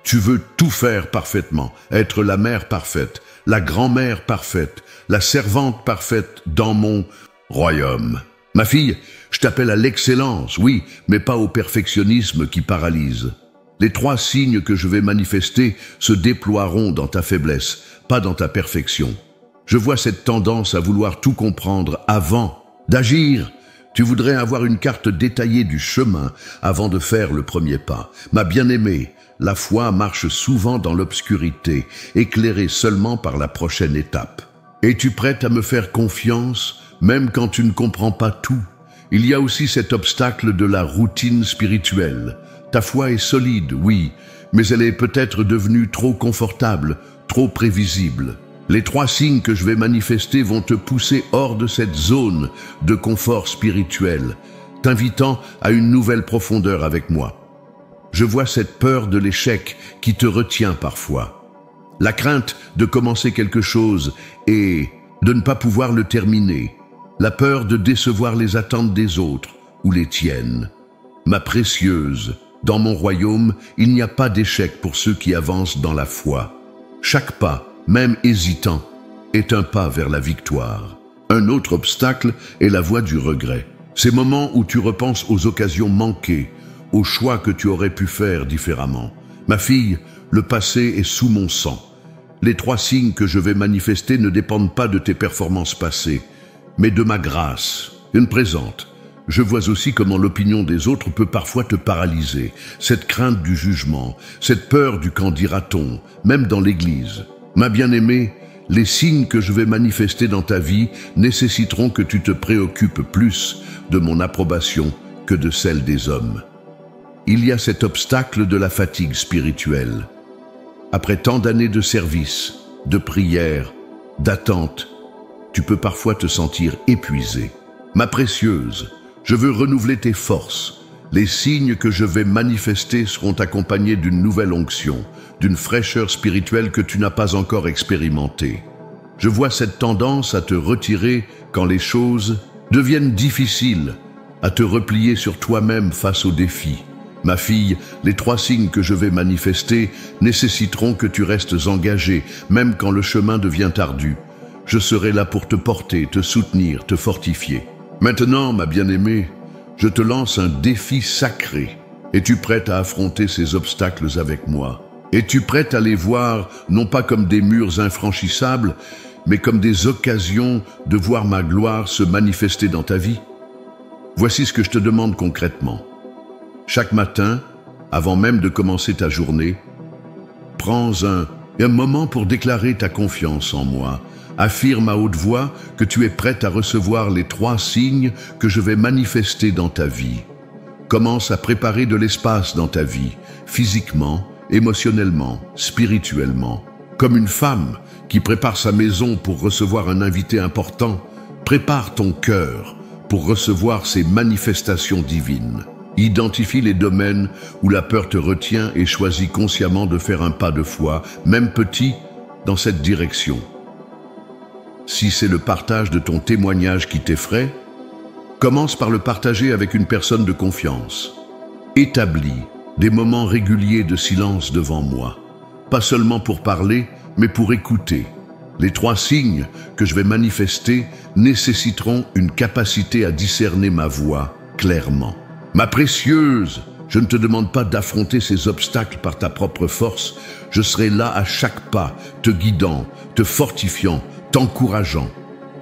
Tu veux tout faire parfaitement, être la mère parfaite, la grand-mère parfaite, la servante parfaite dans mon royaume. Ma fille, je t'appelle à l'excellence, oui, mais pas au perfectionnisme qui paralyse. Les 3 signes que je vais manifester se déploieront dans ta faiblesse, pas dans ta perfection. Je vois cette tendance à vouloir tout comprendre avant d'agir. Tu voudrais avoir une carte détaillée du chemin avant de faire le premier pas. Ma bien-aimée, la foi marche souvent dans l'obscurité, éclairée seulement par la prochaine étape. Es-tu prête à me faire confiance, même quand tu ne comprends pas tout? Il y a aussi cet obstacle de la routine spirituelle. Ta foi est solide, oui, mais elle est peut-être devenue trop confortable, trop prévisible. Les 3 signes que je vais manifester vont te pousser hors de cette zone de confort spirituel, t'invitant à une nouvelle profondeur avec moi. Je vois cette peur de l'échec qui te retient parfois. La crainte de commencer quelque chose et de ne pas pouvoir le terminer. La peur de décevoir les attentes des autres ou les tiennes. Ma précieuse, dans mon royaume, il n'y a pas d'échec pour ceux qui avancent dans la foi. Chaque pas, même hésitant, est un pas vers la victoire. Un autre obstacle est la voie du regret. Ces moments où tu repenses aux occasions manquées, aux choix que tu aurais pu faire différemment. Ma fille, le passé est sous mon sang. Les 3 signes que je vais manifester ne dépendent pas de tes performances passées, mais de ma grâce, une présente. Je vois aussi comment l'opinion des autres peut parfois te paralyser, cette crainte du jugement, cette peur du qu'en dira-t-on, même dans l'Église. Ma bien-aimée, les signes que je vais manifester dans ta vie nécessiteront que tu te préoccupes plus de mon approbation que de celle des hommes. Il y a cet obstacle de la fatigue spirituelle. Après tant d'années de service, de prière, d'attente, tu peux parfois te sentir épuisé. Ma précieuse, je veux renouveler tes forces. Les signes que je vais manifester seront accompagnés d'une nouvelle onction, d'une fraîcheur spirituelle que tu n'as pas encore expérimentée. Je vois cette tendance à te retirer quand les choses deviennent difficiles, à te replier sur toi-même face aux défis. Ma fille, les 3 signes que je vais manifester nécessiteront que tu restes engagé, même quand le chemin devient ardu. Je serai là pour te porter, te soutenir, te fortifier. Maintenant, ma bien-aimée, je te lance un défi sacré. Es-tu prête à affronter ces obstacles avec moi? Es-tu prête à les voir non pas comme des murs infranchissables, mais comme des occasions de voir ma gloire se manifester dans ta vie? Voici ce que je te demande concrètement. Chaque matin, avant même de commencer ta journée, prends un moment pour déclarer ta confiance en moi. Affirme à haute voix que tu es prête à recevoir les 3 signes que je vais manifester dans ta vie. Commence à préparer de l'espace dans ta vie, physiquement, émotionnellement, spirituellement. Comme une femme qui prépare sa maison pour recevoir un invité important, prépare ton cœur pour recevoir ces manifestations divines. Identifie les domaines où la peur te retient et choisis consciemment de faire un pas de foi, même petit, dans cette direction. Si c'est le partage de ton témoignage qui t'effraie, commence par le partager avec une personne de confiance. Établis des moments réguliers de silence devant moi, pas seulement pour parler, mais pour écouter. Les 3 signes que je vais manifester nécessiteront une capacité à discerner ma voix clairement. Ma précieuse, je ne te demande pas d'affronter ces obstacles par ta propre force. Je serai là à chaque pas, te guidant, te fortifiant, t'encourageant.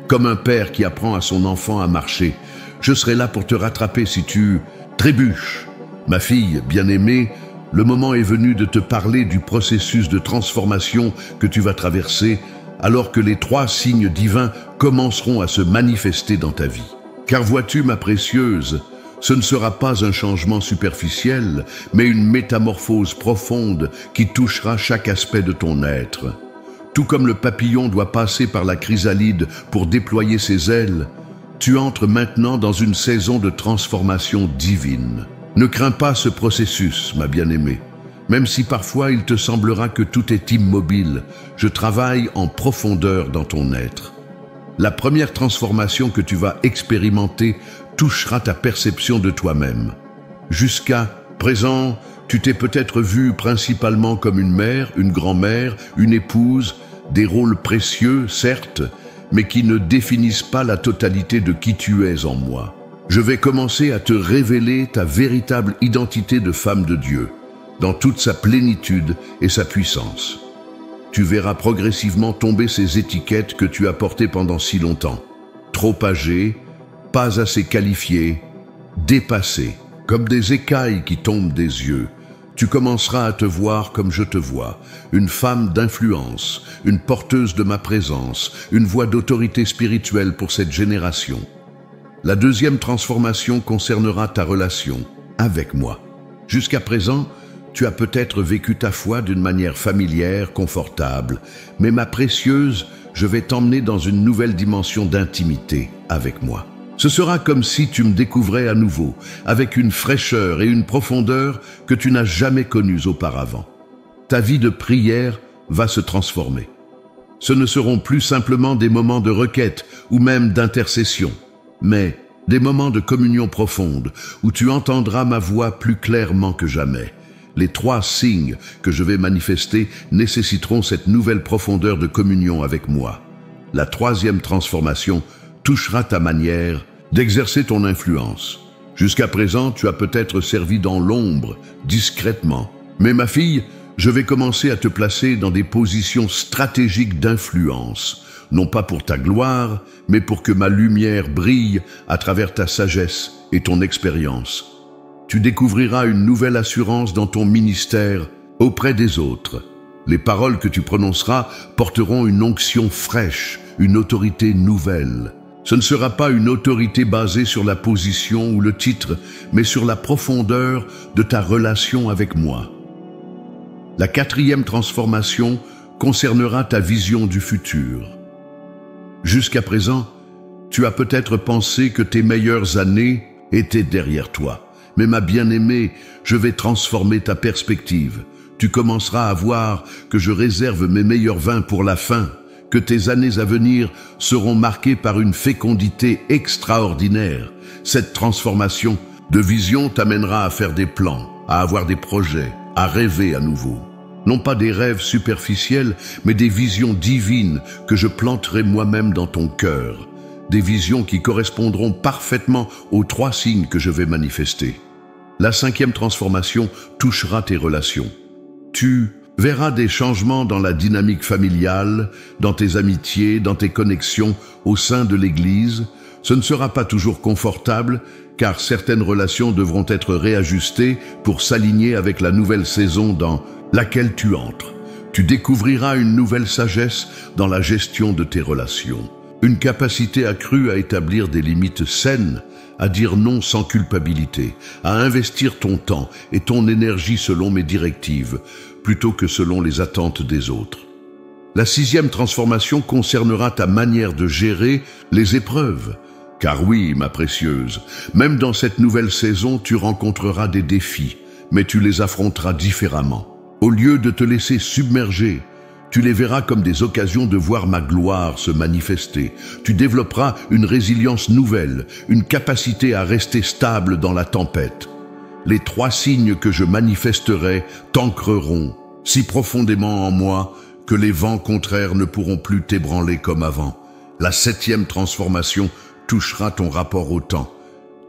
Comme un père qui apprend à son enfant à marcher, je serai là pour te rattraper si tu trébuches. Ma fille bien-aimée, le moment est venu de te parler du processus de transformation que tu vas traverser alors que les 3 signes divins commenceront à se manifester dans ta vie. Car vois-tu, ma précieuse, ce ne sera pas un changement superficiel, mais une métamorphose profonde qui touchera chaque aspect de ton être. Tout comme le papillon doit passer par la chrysalide pour déployer ses ailes, tu entres maintenant dans une saison de transformation divine. Ne crains pas ce processus, ma bien-aimée. Même si parfois il te semblera que tout est immobile, je travaille en profondeur dans ton être. La première transformation que tu vas expérimenter touchera ta perception de toi-même. Jusqu'à présent, tu t'es peut-être vu principalement comme une mère, une grand-mère, une épouse, des rôles précieux, certes, mais qui ne définissent pas la totalité de qui tu es en moi. Je vais commencer à te révéler ta véritable identité de femme de Dieu, dans toute sa plénitude et sa puissance. Tu verras progressivement tomber ces étiquettes que tu as portées pendant si longtemps. Trop âgée, pas assez qualifiée, dépassée, comme des écailles qui tombent des yeux. Tu commenceras à te voir comme je te vois, une femme d'influence, une porteuse de ma présence, une voix d'autorité spirituelle pour cette génération. La deuxième transformation concernera ta relation avec moi. Jusqu'à présent, tu as peut-être vécu ta foi d'une manière familière, confortable, mais ma précieuse, je vais t'emmener dans une nouvelle dimension d'intimité avec moi. Ce sera comme si tu me découvrais à nouveau, avec une fraîcheur et une profondeur que tu n'as jamais connues auparavant. Ta vie de prière va se transformer. Ce ne seront plus simplement des moments de requête ou même d'intercession, mais des moments de communion profonde où tu entendras ma voix plus clairement que jamais. Les 3 signes que je vais manifester nécessiteront cette nouvelle profondeur de communion avec moi. La 3e transformation touchera ta manière d'exercer ton influence. Jusqu'à présent, tu as peut-être servi dans l'ombre, discrètement. Mais ma fille, je vais commencer à te placer dans des positions stratégiques d'influence, non pas pour ta gloire, mais pour que ma lumière brille à travers ta sagesse et ton expérience. Tu découvriras une nouvelle assurance dans ton ministère auprès des autres. Les paroles que tu prononceras porteront une onction fraîche, une autorité nouvelle. Ce ne sera pas une autorité basée sur la position ou le titre, mais sur la profondeur de ta relation avec moi. La 4e transformation concernera ta vision du futur. Jusqu'à présent, tu as peut-être pensé que tes meilleures années étaient derrière toi. Mais ma bien-aimée, je vais transformer ta perspective. Tu commenceras à voir que je réserve mes meilleurs vins pour la fin, que tes années à venir seront marquées par une fécondité extraordinaire. Cette transformation de vision t'amènera à faire des plans, à avoir des projets, à rêver à nouveau. Non pas des rêves superficiels, mais des visions divines que je planterai moi-même dans ton cœur. Des visions qui correspondront parfaitement aux 3 signes que je vais manifester. La 5e transformation touchera tes relations. Tu verras des changements dans la dynamique familiale, dans tes amitiés, dans tes connexions au sein de l'Église. Ce ne sera pas toujours confortable, car certaines relations devront être réajustées pour s'aligner avec la nouvelle saison dans laquelle tu entres. Tu découvriras une nouvelle sagesse dans la gestion de tes relations. Une capacité accrue à établir des limites saines, à dire non sans culpabilité, à investir ton temps et ton énergie selon mes directives, plutôt que selon les attentes des autres. La 6e transformation concernera ta manière de gérer les épreuves. Car oui, ma précieuse, même dans cette nouvelle saison, tu rencontreras des défis, mais tu les affronteras différemment. Au lieu de te laisser submerger, tu les verras comme des occasions de voir ma gloire se manifester. Tu développeras une résilience nouvelle, une capacité à rester stable dans la tempête. Les 3 signes que je manifesterai t'ancreront si profondément en moi que les vents contraires ne pourront plus t'ébranler comme avant. La 7e transformation touchera ton rapport au temps.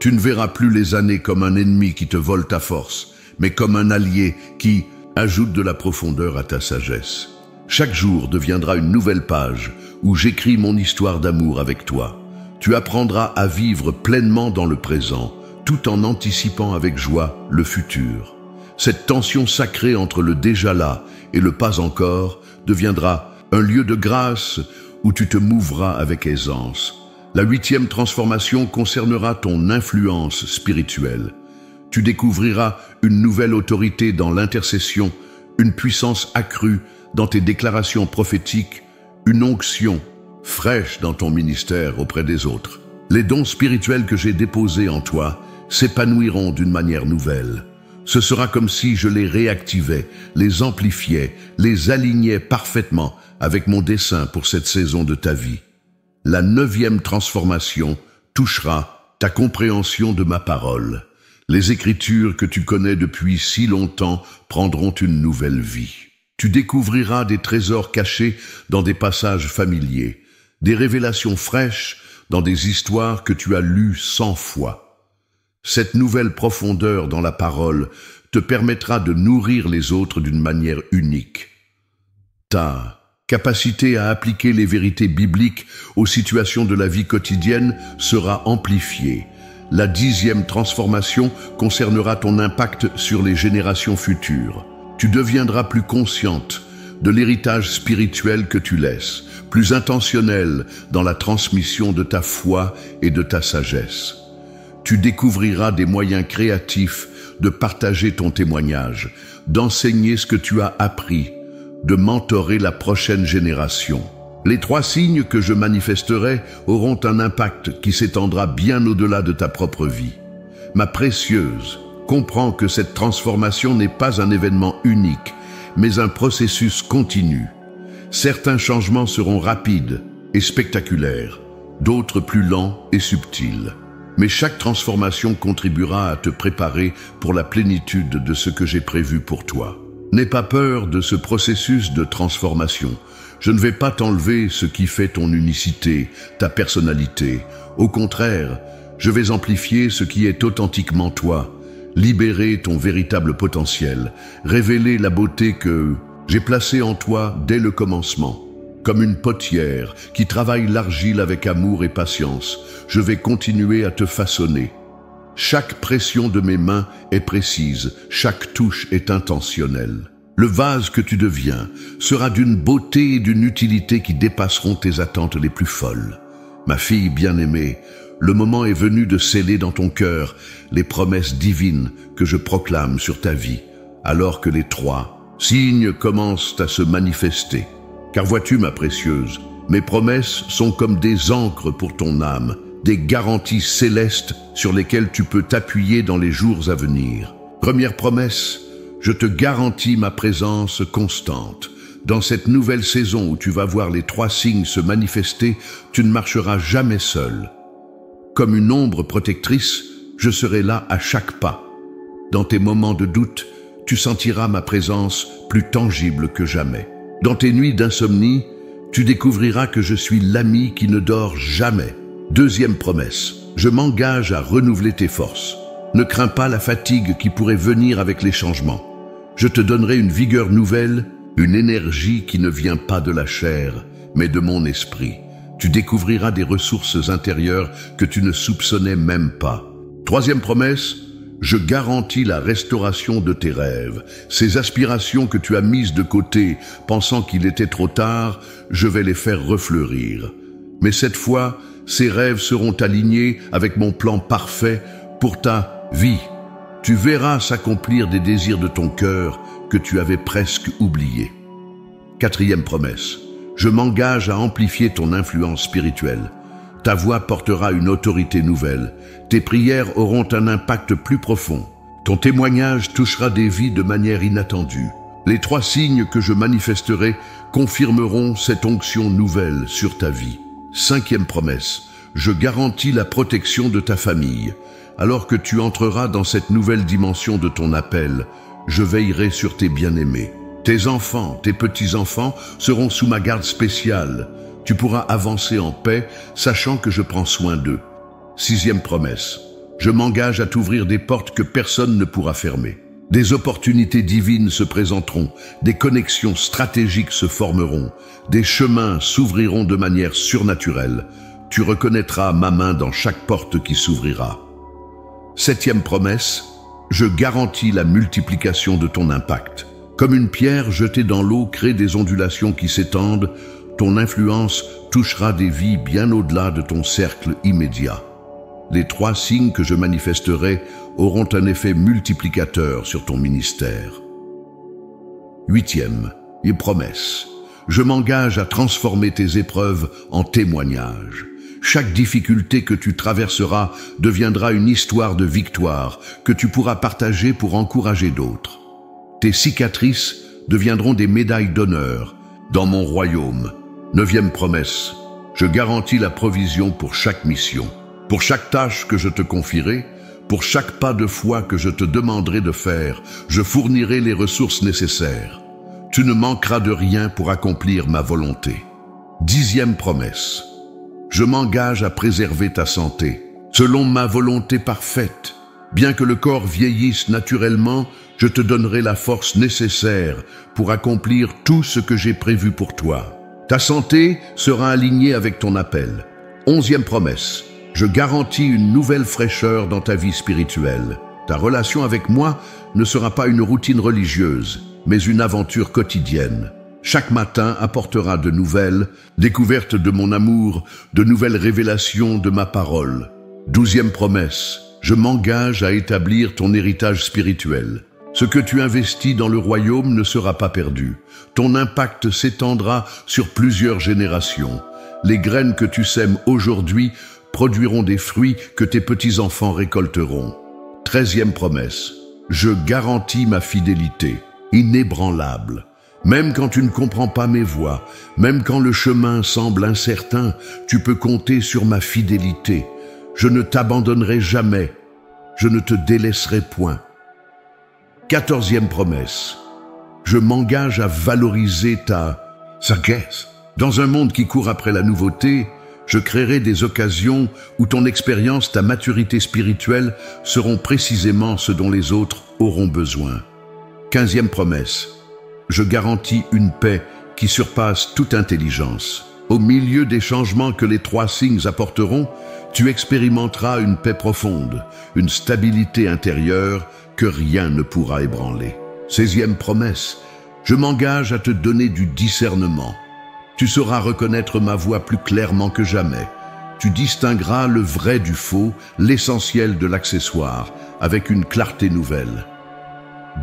Tu ne verras plus les années comme un ennemi qui te vole ta force, mais comme un allié qui ajoute de la profondeur à ta sagesse. Chaque jour deviendra une nouvelle page où j'écris mon histoire d'amour avec toi. Tu apprendras à vivre pleinement dans le présent, tout en anticipant avec joie le futur. Cette tension sacrée entre le déjà là et le pas encore deviendra un lieu de grâce où tu te mouveras avec aisance. La 8e transformation concernera ton influence spirituelle. Tu découvriras une nouvelle autorité dans l'intercession, une puissance accrue dans tes déclarations prophétiques, une onction fraîche dans ton ministère auprès des autres. Les dons spirituels que j'ai déposés en toi s'épanouiront d'une manière nouvelle. Ce sera comme si je les réactivais, les amplifiais, les alignais parfaitement avec mon dessein pour cette saison de ta vie. La 9e transformation touchera ta compréhension de ma parole. Les Écritures que tu connais depuis si longtemps prendront une nouvelle vie. Tu découvriras des trésors cachés dans des passages familiers, des révélations fraîches dans des histoires que tu as lues 100 fois. Cette nouvelle profondeur dans la parole te permettra de nourrir les autres d'une manière unique. Ta capacité à appliquer les vérités bibliques aux situations de la vie quotidienne sera amplifiée. La 10e transformation concernera ton impact sur les générations futures. Tu deviendras plus consciente de l'héritage spirituel que tu laisses, plus intentionnelle dans la transmission de ta foi et de ta sagesse. Tu découvriras des moyens créatifs de partager ton témoignage, d'enseigner ce que tu as appris, de mentorer la prochaine génération. Les 3 signes que je manifesterai auront un impact qui s'étendra bien au-delà de ta propre vie. Ma précieuse, comprends que cette transformation n'est pas un événement unique, mais un processus continu. Certains changements seront rapides et spectaculaires, d'autres plus lents et subtils. Mais chaque transformation contribuera à te préparer pour la plénitude de ce que j'ai prévu pour toi. N'aie pas peur de ce processus de transformation. Je ne vais pas t'enlever ce qui fait ton unicité, ta personnalité. Au contraire, je vais amplifier ce qui est authentiquement toi, libérer ton véritable potentiel, révéler la beauté que j'ai placée en toi dès le commencement. Comme une potière qui travaille l'argile avec amour et patience, je vais continuer à te façonner. Chaque pression de mes mains est précise, chaque touche est intentionnelle. Le vase que tu deviens sera d'une beauté et d'une utilité qui dépasseront tes attentes les plus folles. Ma fille bien-aimée, le moment est venu de sceller dans ton cœur les promesses divines que je proclame sur ta vie, alors que les 3 signes commencent à se manifester. Car vois-tu, ma précieuse, mes promesses sont comme des ancres pour ton âme, des garanties célestes sur lesquelles tu peux t'appuyer dans les jours à venir. Première promesse, je te garantis ma présence constante. Dans cette nouvelle saison où tu vas voir les 3 signes se manifester, tu ne marcheras jamais seul. Comme une ombre protectrice, je serai là à chaque pas. Dans tes moments de doute, tu sentiras ma présence plus tangible que jamais. Dans tes nuits d'insomnie, tu découvriras que je suis l'ami qui ne dort jamais. 2e promesse, je m'engage à renouveler tes forces. Ne crains pas la fatigue qui pourrait venir avec les changements. Je te donnerai une vigueur nouvelle, une énergie qui ne vient pas de la chair, mais de mon esprit. Tu découvriras des ressources intérieures que tu ne soupçonnais même pas. 3e promesse, je garantis la restauration de tes rêves. Ces aspirations que tu as mises de côté, pensant qu'il était trop tard, je vais les faire refleurir. Mais cette fois, ces rêves seront alignés avec mon plan parfait pour ta vie. Tu verras s'accomplir des désirs de ton cœur que tu avais presque oubliés. 4e promesse, je m'engage à amplifier ton influence spirituelle. Ta voix portera une autorité nouvelle. Tes prières auront un impact plus profond. Ton témoignage touchera des vies de manière inattendue. Les 3 signes que je manifesterai confirmeront cette onction nouvelle sur ta vie. 5e promesse, je garantis la protection de ta famille. Alors que tu entreras dans cette nouvelle dimension de ton appel, je veillerai sur tes bien-aimés. Tes enfants, tes petits-enfants seront sous ma garde spéciale. Tu pourras avancer en paix, sachant que je prends soin d'eux. 6e promesse, je m'engage à t'ouvrir des portes que personne ne pourra fermer. Des opportunités divines se présenteront, des connexions stratégiques se formeront, des chemins s'ouvriront de manière surnaturelle. Tu reconnaîtras ma main dans chaque porte qui s'ouvrira. 7e promesse, je garantis la multiplication de ton impact. Comme une pierre jetée dans l'eau crée des ondulations qui s'étendent, ton influence touchera des vies bien au-delà de ton cercle immédiat. Les 3 signes que je manifesterai auront un effet multiplicateur sur ton ministère. 8e, promesse. Je m'engage à transformer tes épreuves en témoignages. Chaque difficulté que tu traverseras deviendra une histoire de victoire que tu pourras partager pour encourager d'autres. Tes cicatrices deviendront des médailles d'honneur dans mon royaume. 9e promesse. Je garantis la provision pour chaque mission, pour chaque tâche que je te confierai, pour chaque pas de foi que je te demanderai de faire, je fournirai les ressources nécessaires. Tu ne manqueras de rien pour accomplir ma volonté. 10e promesse. Je m'engage à préserver ta santé, selon ma volonté parfaite. Bien que le corps vieillisse naturellement, je te donnerai la force nécessaire pour accomplir tout ce que j'ai prévu pour toi. Ta santé sera alignée avec ton appel. 11e promesse. Je garantis une nouvelle fraîcheur dans ta vie spirituelle. Ta relation avec moi ne sera pas une routine religieuse, mais une aventure quotidienne. Chaque matin apportera de nouvelles découvertes de mon amour, de nouvelles révélations de ma parole. 12e promesse. Je m'engage à établir ton héritage spirituel. Ce que tu investis dans le royaume ne sera pas perdu. Ton impact s'étendra sur plusieurs générations. Les graines que tu sèmes aujourd'hui produiront des fruits que tes petits-enfants récolteront. 13e promesse. Je garantis ma fidélité, inébranlable. Même quand tu ne comprends pas mes voies, même quand le chemin semble incertain, tu peux compter sur ma fidélité. Je ne t'abandonnerai jamais, je ne te délaisserai point. 14e promesse. Je m'engage à valoriser ta sagesse. Dans un monde qui court après la nouveauté, je créerai des occasions où ton expérience, ta maturité spirituelle seront précisément ce dont les autres auront besoin. 15e promesse. Je garantis une paix qui surpasse toute intelligence. Au milieu des changements que les 3 signes apporteront, tu expérimenteras une paix profonde, une stabilité intérieure que rien ne pourra ébranler. 16e promesse. Je m'engage à te donner du discernement. Tu sauras reconnaître ma voix plus clairement que jamais. Tu distingueras le vrai du faux, l'essentiel de l'accessoire, avec une clarté nouvelle.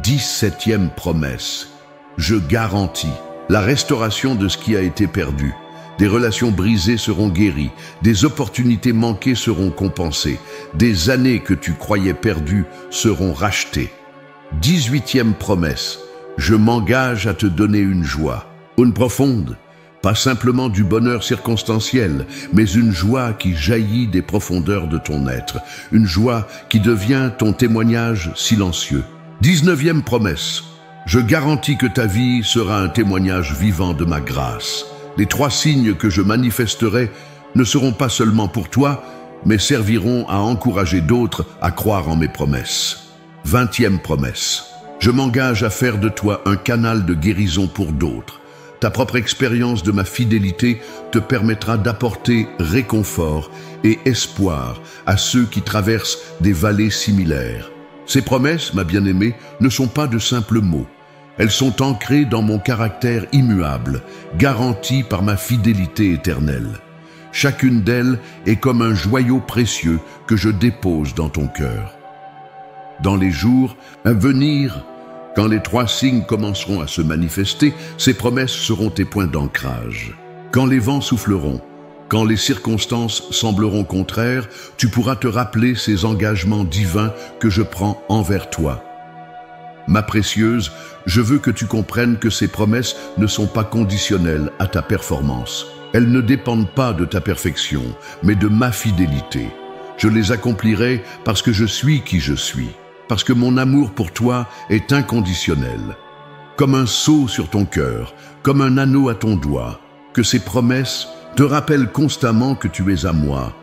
17e promesse. Je garantis la restauration de ce qui a été perdu. Des relations brisées seront guéries, des opportunités manquées seront compensées, des années que tu croyais perdues seront rachetées. 18e promesse. Je m'engage à te donner une joie, une profonde, pas simplement du bonheur circonstanciel, mais une joie qui jaillit des profondeurs de ton être, une joie qui devient ton témoignage silencieux. 19e promesse. Je garantis que ta vie sera un témoignage vivant de ma grâce. Les 3 signes que je manifesterai ne seront pas seulement pour toi, mais serviront à encourager d'autres à croire en mes promesses. 20e promesse. Je m'engage à faire de toi un canal de guérison pour d'autres. Ta propre expérience de ma fidélité te permettra d'apporter réconfort et espoir à ceux qui traversent des vallées similaires. Ces promesses, ma bien-aimée, ne sont pas de simples mots. Elles sont ancrées dans mon caractère immuable, garanties par ma fidélité éternelle. Chacune d'elles est comme un joyau précieux que je dépose dans ton cœur. Dans les jours à venir, quand les 3 signes commenceront à se manifester, ces promesses seront tes points d'ancrage. Quand les vents souffleront, quand les circonstances sembleront contraires, tu pourras te rappeler ces engagements divins que je prends envers toi. Ma précieuse, je veux que tu comprennes que ces promesses ne sont pas conditionnelles à ta performance. Elles ne dépendent pas de ta perfection, mais de ma fidélité. Je les accomplirai parce que je suis qui je suis, parce que mon amour pour toi est inconditionnel. Comme un sceau sur ton cœur, comme un anneau à ton doigt, que ces promesses te rappellent constamment que tu es à moi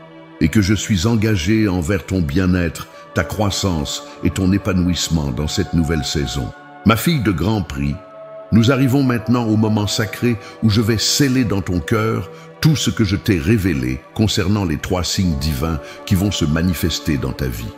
et que je suis engagé envers ton bien-être, ta croissance et ton épanouissement dans cette nouvelle saison. Ma fille de grand prix, nous arrivons maintenant au moment sacré où je vais sceller dans ton cœur tout ce que je t'ai révélé concernant les 3 signes divins qui vont se manifester dans ta vie.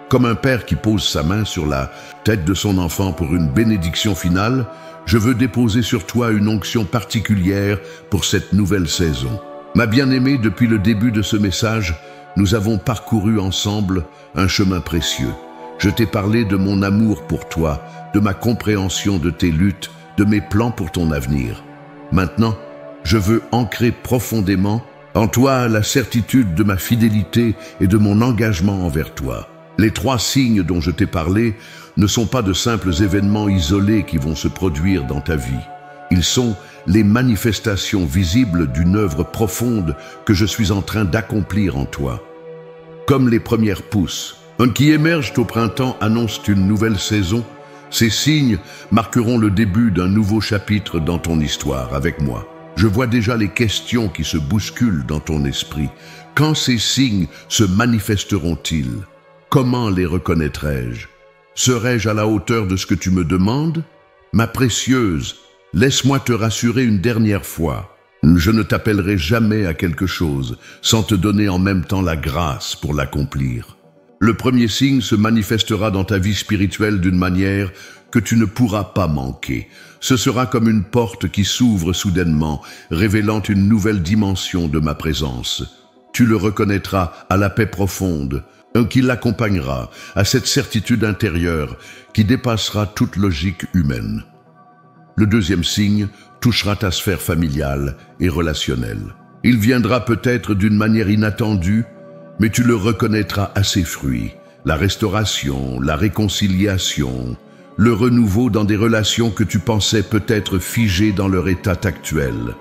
Comme un père qui pose sa main sur la tête de son enfant pour une bénédiction finale, je veux déposer sur toi une onction particulière pour cette nouvelle saison. Ma bien-aimée, depuis le début de ce message, nous avons parcouru ensemble un chemin précieux. Je t'ai parlé de mon amour pour toi, de ma compréhension de tes luttes, de mes plans pour ton avenir. Maintenant, je veux ancrer profondément En toi, la certitude de ma fidélité et de mon engagement envers toi. Les 3 signes dont je t'ai parlé ne sont pas de simples événements isolés qui vont se produire dans ta vie. Ils sont les manifestations visibles d'une œuvre profonde que je suis en train d'accomplir en toi. Comme les premières pousses, qui émergent au printemps annoncent une nouvelle saison, ces signes marqueront le début d'un nouveau chapitre dans ton histoire avec moi. Je vois déjà les questions qui se bousculent dans ton esprit. Quand ces signes se manifesteront-ils? Comment les reconnaîtrai-je? Serai-je à la hauteur de ce que tu me demandes? Ma précieuse, laisse-moi te rassurer une dernière fois. Je ne t'appellerai jamais à quelque chose sans te donner en même temps la grâce pour l'accomplir. Le premier signe se manifestera dans ta vie spirituelle d'une manière que tu ne pourras pas manquer. Ce sera comme une porte qui s'ouvre soudainement, révélant une nouvelle dimension de ma présence. Tu le reconnaîtras à la paix profonde, qui l'accompagnera à cette certitude intérieure qui dépassera toute logique humaine. Le deuxième signe touchera ta sphère familiale et relationnelle. Il viendra peut-être d'une manière inattendue, mais tu le reconnaîtras à ses fruits. La restauration, la réconciliation, le renouveau dans des relations que tu pensais peut-être figées dans leur état actuel.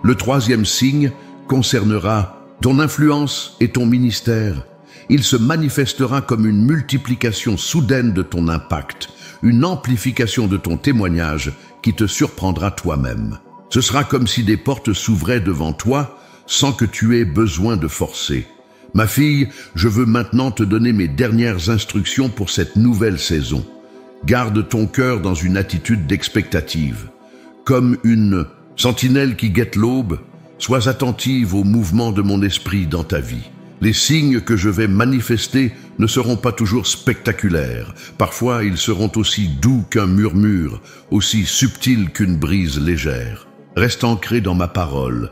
Le troisième signe concernera ton influence et ton ministère. Il se manifestera comme une multiplication soudaine de ton impact, une amplification de ton témoignage qui te surprendra toi-même. Ce sera comme si des portes s'ouvraient devant toi sans que tu aies besoin de forcer. Ma fille, je veux maintenant te donner mes dernières instructions pour cette nouvelle saison. Garde ton cœur dans une attitude d'expectative. Comme une sentinelle qui guette l'aube, sois attentive aux mouvements de mon esprit dans ta vie. Les signes que je vais manifester ne seront pas toujours spectaculaires. Parfois, ils seront aussi doux qu'un murmure, aussi subtils qu'une brise légère. Reste ancré dans ma parole.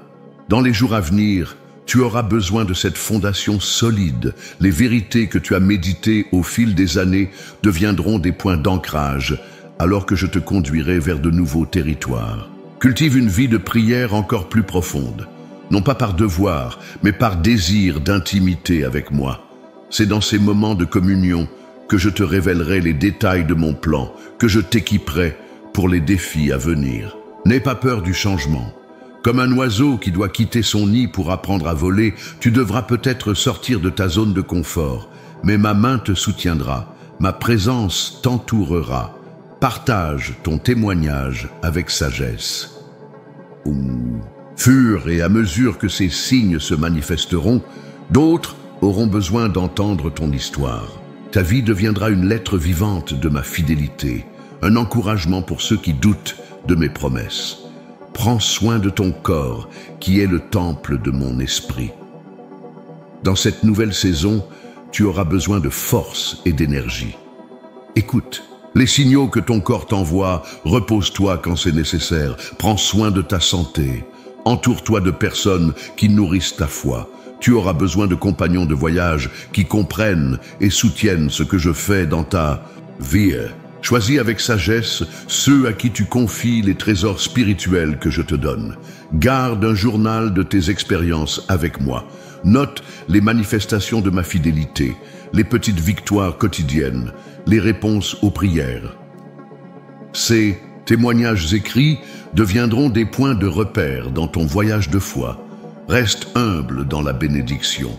Dans les jours à venir, tu auras besoin de cette fondation solide. Les vérités que tu as méditées au fil des années deviendront des points d'ancrage, alors que je te conduirai vers de nouveaux territoires. Cultive une vie de prière encore plus profonde, non pas par devoir, mais par désir d'intimité avec moi. C'est dans ces moments de communion que je te révélerai les détails de mon plan, que je t'équiperai pour les défis à venir. N'aie pas peur du changement. Comme un oiseau qui doit quitter son nid pour apprendre à voler, tu devras peut-être sortir de ta zone de confort, mais ma main te soutiendra, ma présence t'entourera. Partage ton témoignage avec sagesse. Fur et à mesure que ces signes se manifesteront, d'autres auront besoin d'entendre ton histoire. Ta vie deviendra une lettre vivante de ma fidélité, un encouragement pour ceux qui doutent de mes promesses. Prends soin de ton corps, qui est le temple de mon esprit. Dans cette nouvelle saison, tu auras besoin de force et d'énergie. Écoute les signaux que ton corps t'envoie, repose-toi quand c'est nécessaire, prends soin de ta santé, entoure-toi de personnes qui nourrissent ta foi. Tu auras besoin de compagnons de voyage qui comprennent et soutiennent ce que je fais dans ta vie. Choisis avec sagesse ceux à qui tu confies les trésors spirituels que je te donne. Garde un journal de tes expériences avec moi. Note les manifestations de ma fidélité, les petites victoires quotidiennes, les réponses aux prières. Ces témoignages écrits deviendront des points de repère dans ton voyage de foi. Reste humble dans la bénédiction.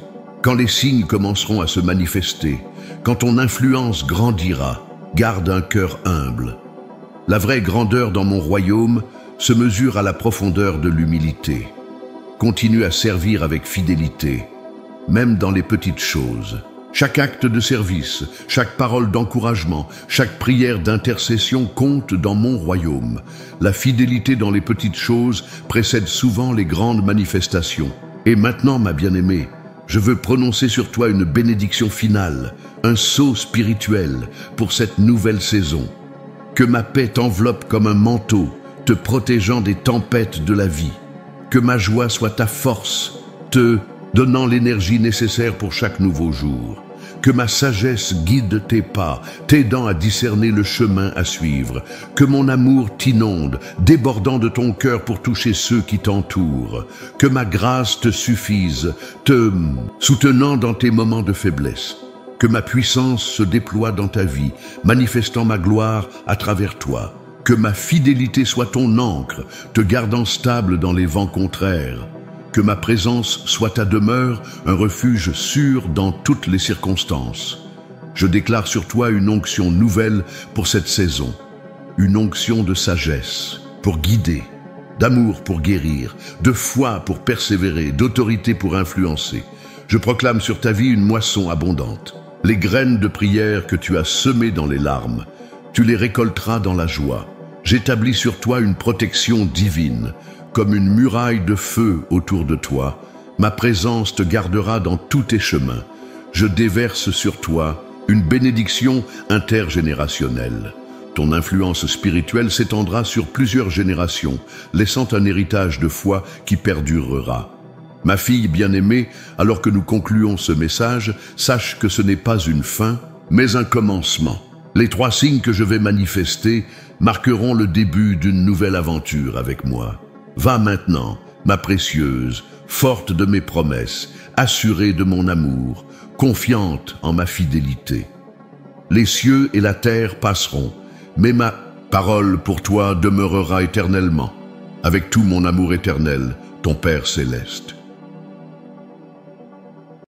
Quand les signes commenceront à se manifester, quand ton influence grandira, garde un cœur humble. La vraie grandeur dans mon royaume se mesure à la profondeur de l'humilité. Continue à servir avec fidélité, même dans les petites choses. Chaque acte de service, chaque parole d'encouragement, chaque prière d'intercession compte dans mon royaume. La fidélité dans les petites choses précède souvent les grandes manifestations. Et maintenant, ma bien-aimée, je veux prononcer sur toi une bénédiction finale, un sceau spirituel pour cette nouvelle saison. Que ma paix t'enveloppe comme un manteau, te protégeant des tempêtes de la vie. Que ma joie soit ta force, te donnant l'énergie nécessaire pour chaque nouveau jour. Que ma sagesse guide tes pas, t'aidant à discerner le chemin à suivre. Que mon amour t'inonde, débordant de ton cœur pour toucher ceux qui t'entourent. Que ma grâce te suffise, te soutenant dans tes moments de faiblesse. Que ma puissance se déploie dans ta vie, manifestant ma gloire à travers toi. Que ma fidélité soit ton ancre, te gardant stable dans les vents contraires. Que ma présence soit ta demeure, un refuge sûr dans toutes les circonstances. Je déclare sur toi une onction nouvelle pour cette saison. Une onction de sagesse pour guider, d'amour pour guérir, de foi pour persévérer, d'autorité pour influencer. Je proclame sur ta vie une moisson abondante. Les graines de prière que tu as semées dans les larmes, tu les récolteras dans la joie. J'établis sur toi une protection divine, comme une muraille de feu autour de toi. Ma présence te gardera dans tous tes chemins. Je déverse sur toi une bénédiction intergénérationnelle. Ton influence spirituelle s'étendra sur plusieurs générations, laissant un héritage de foi qui perdurera. Ma fille bien-aimée, alors que nous concluons ce message, sache que ce n'est pas une fin, mais un commencement. Les 3 signes que je vais manifester marqueront le début d'une nouvelle aventure avec moi. Va maintenant, ma précieuse, forte de mes promesses, assurée de mon amour, confiante en ma fidélité. Les cieux et la terre passeront, mais ma parole pour toi demeurera éternellement, avec tout mon amour éternel, ton Père céleste.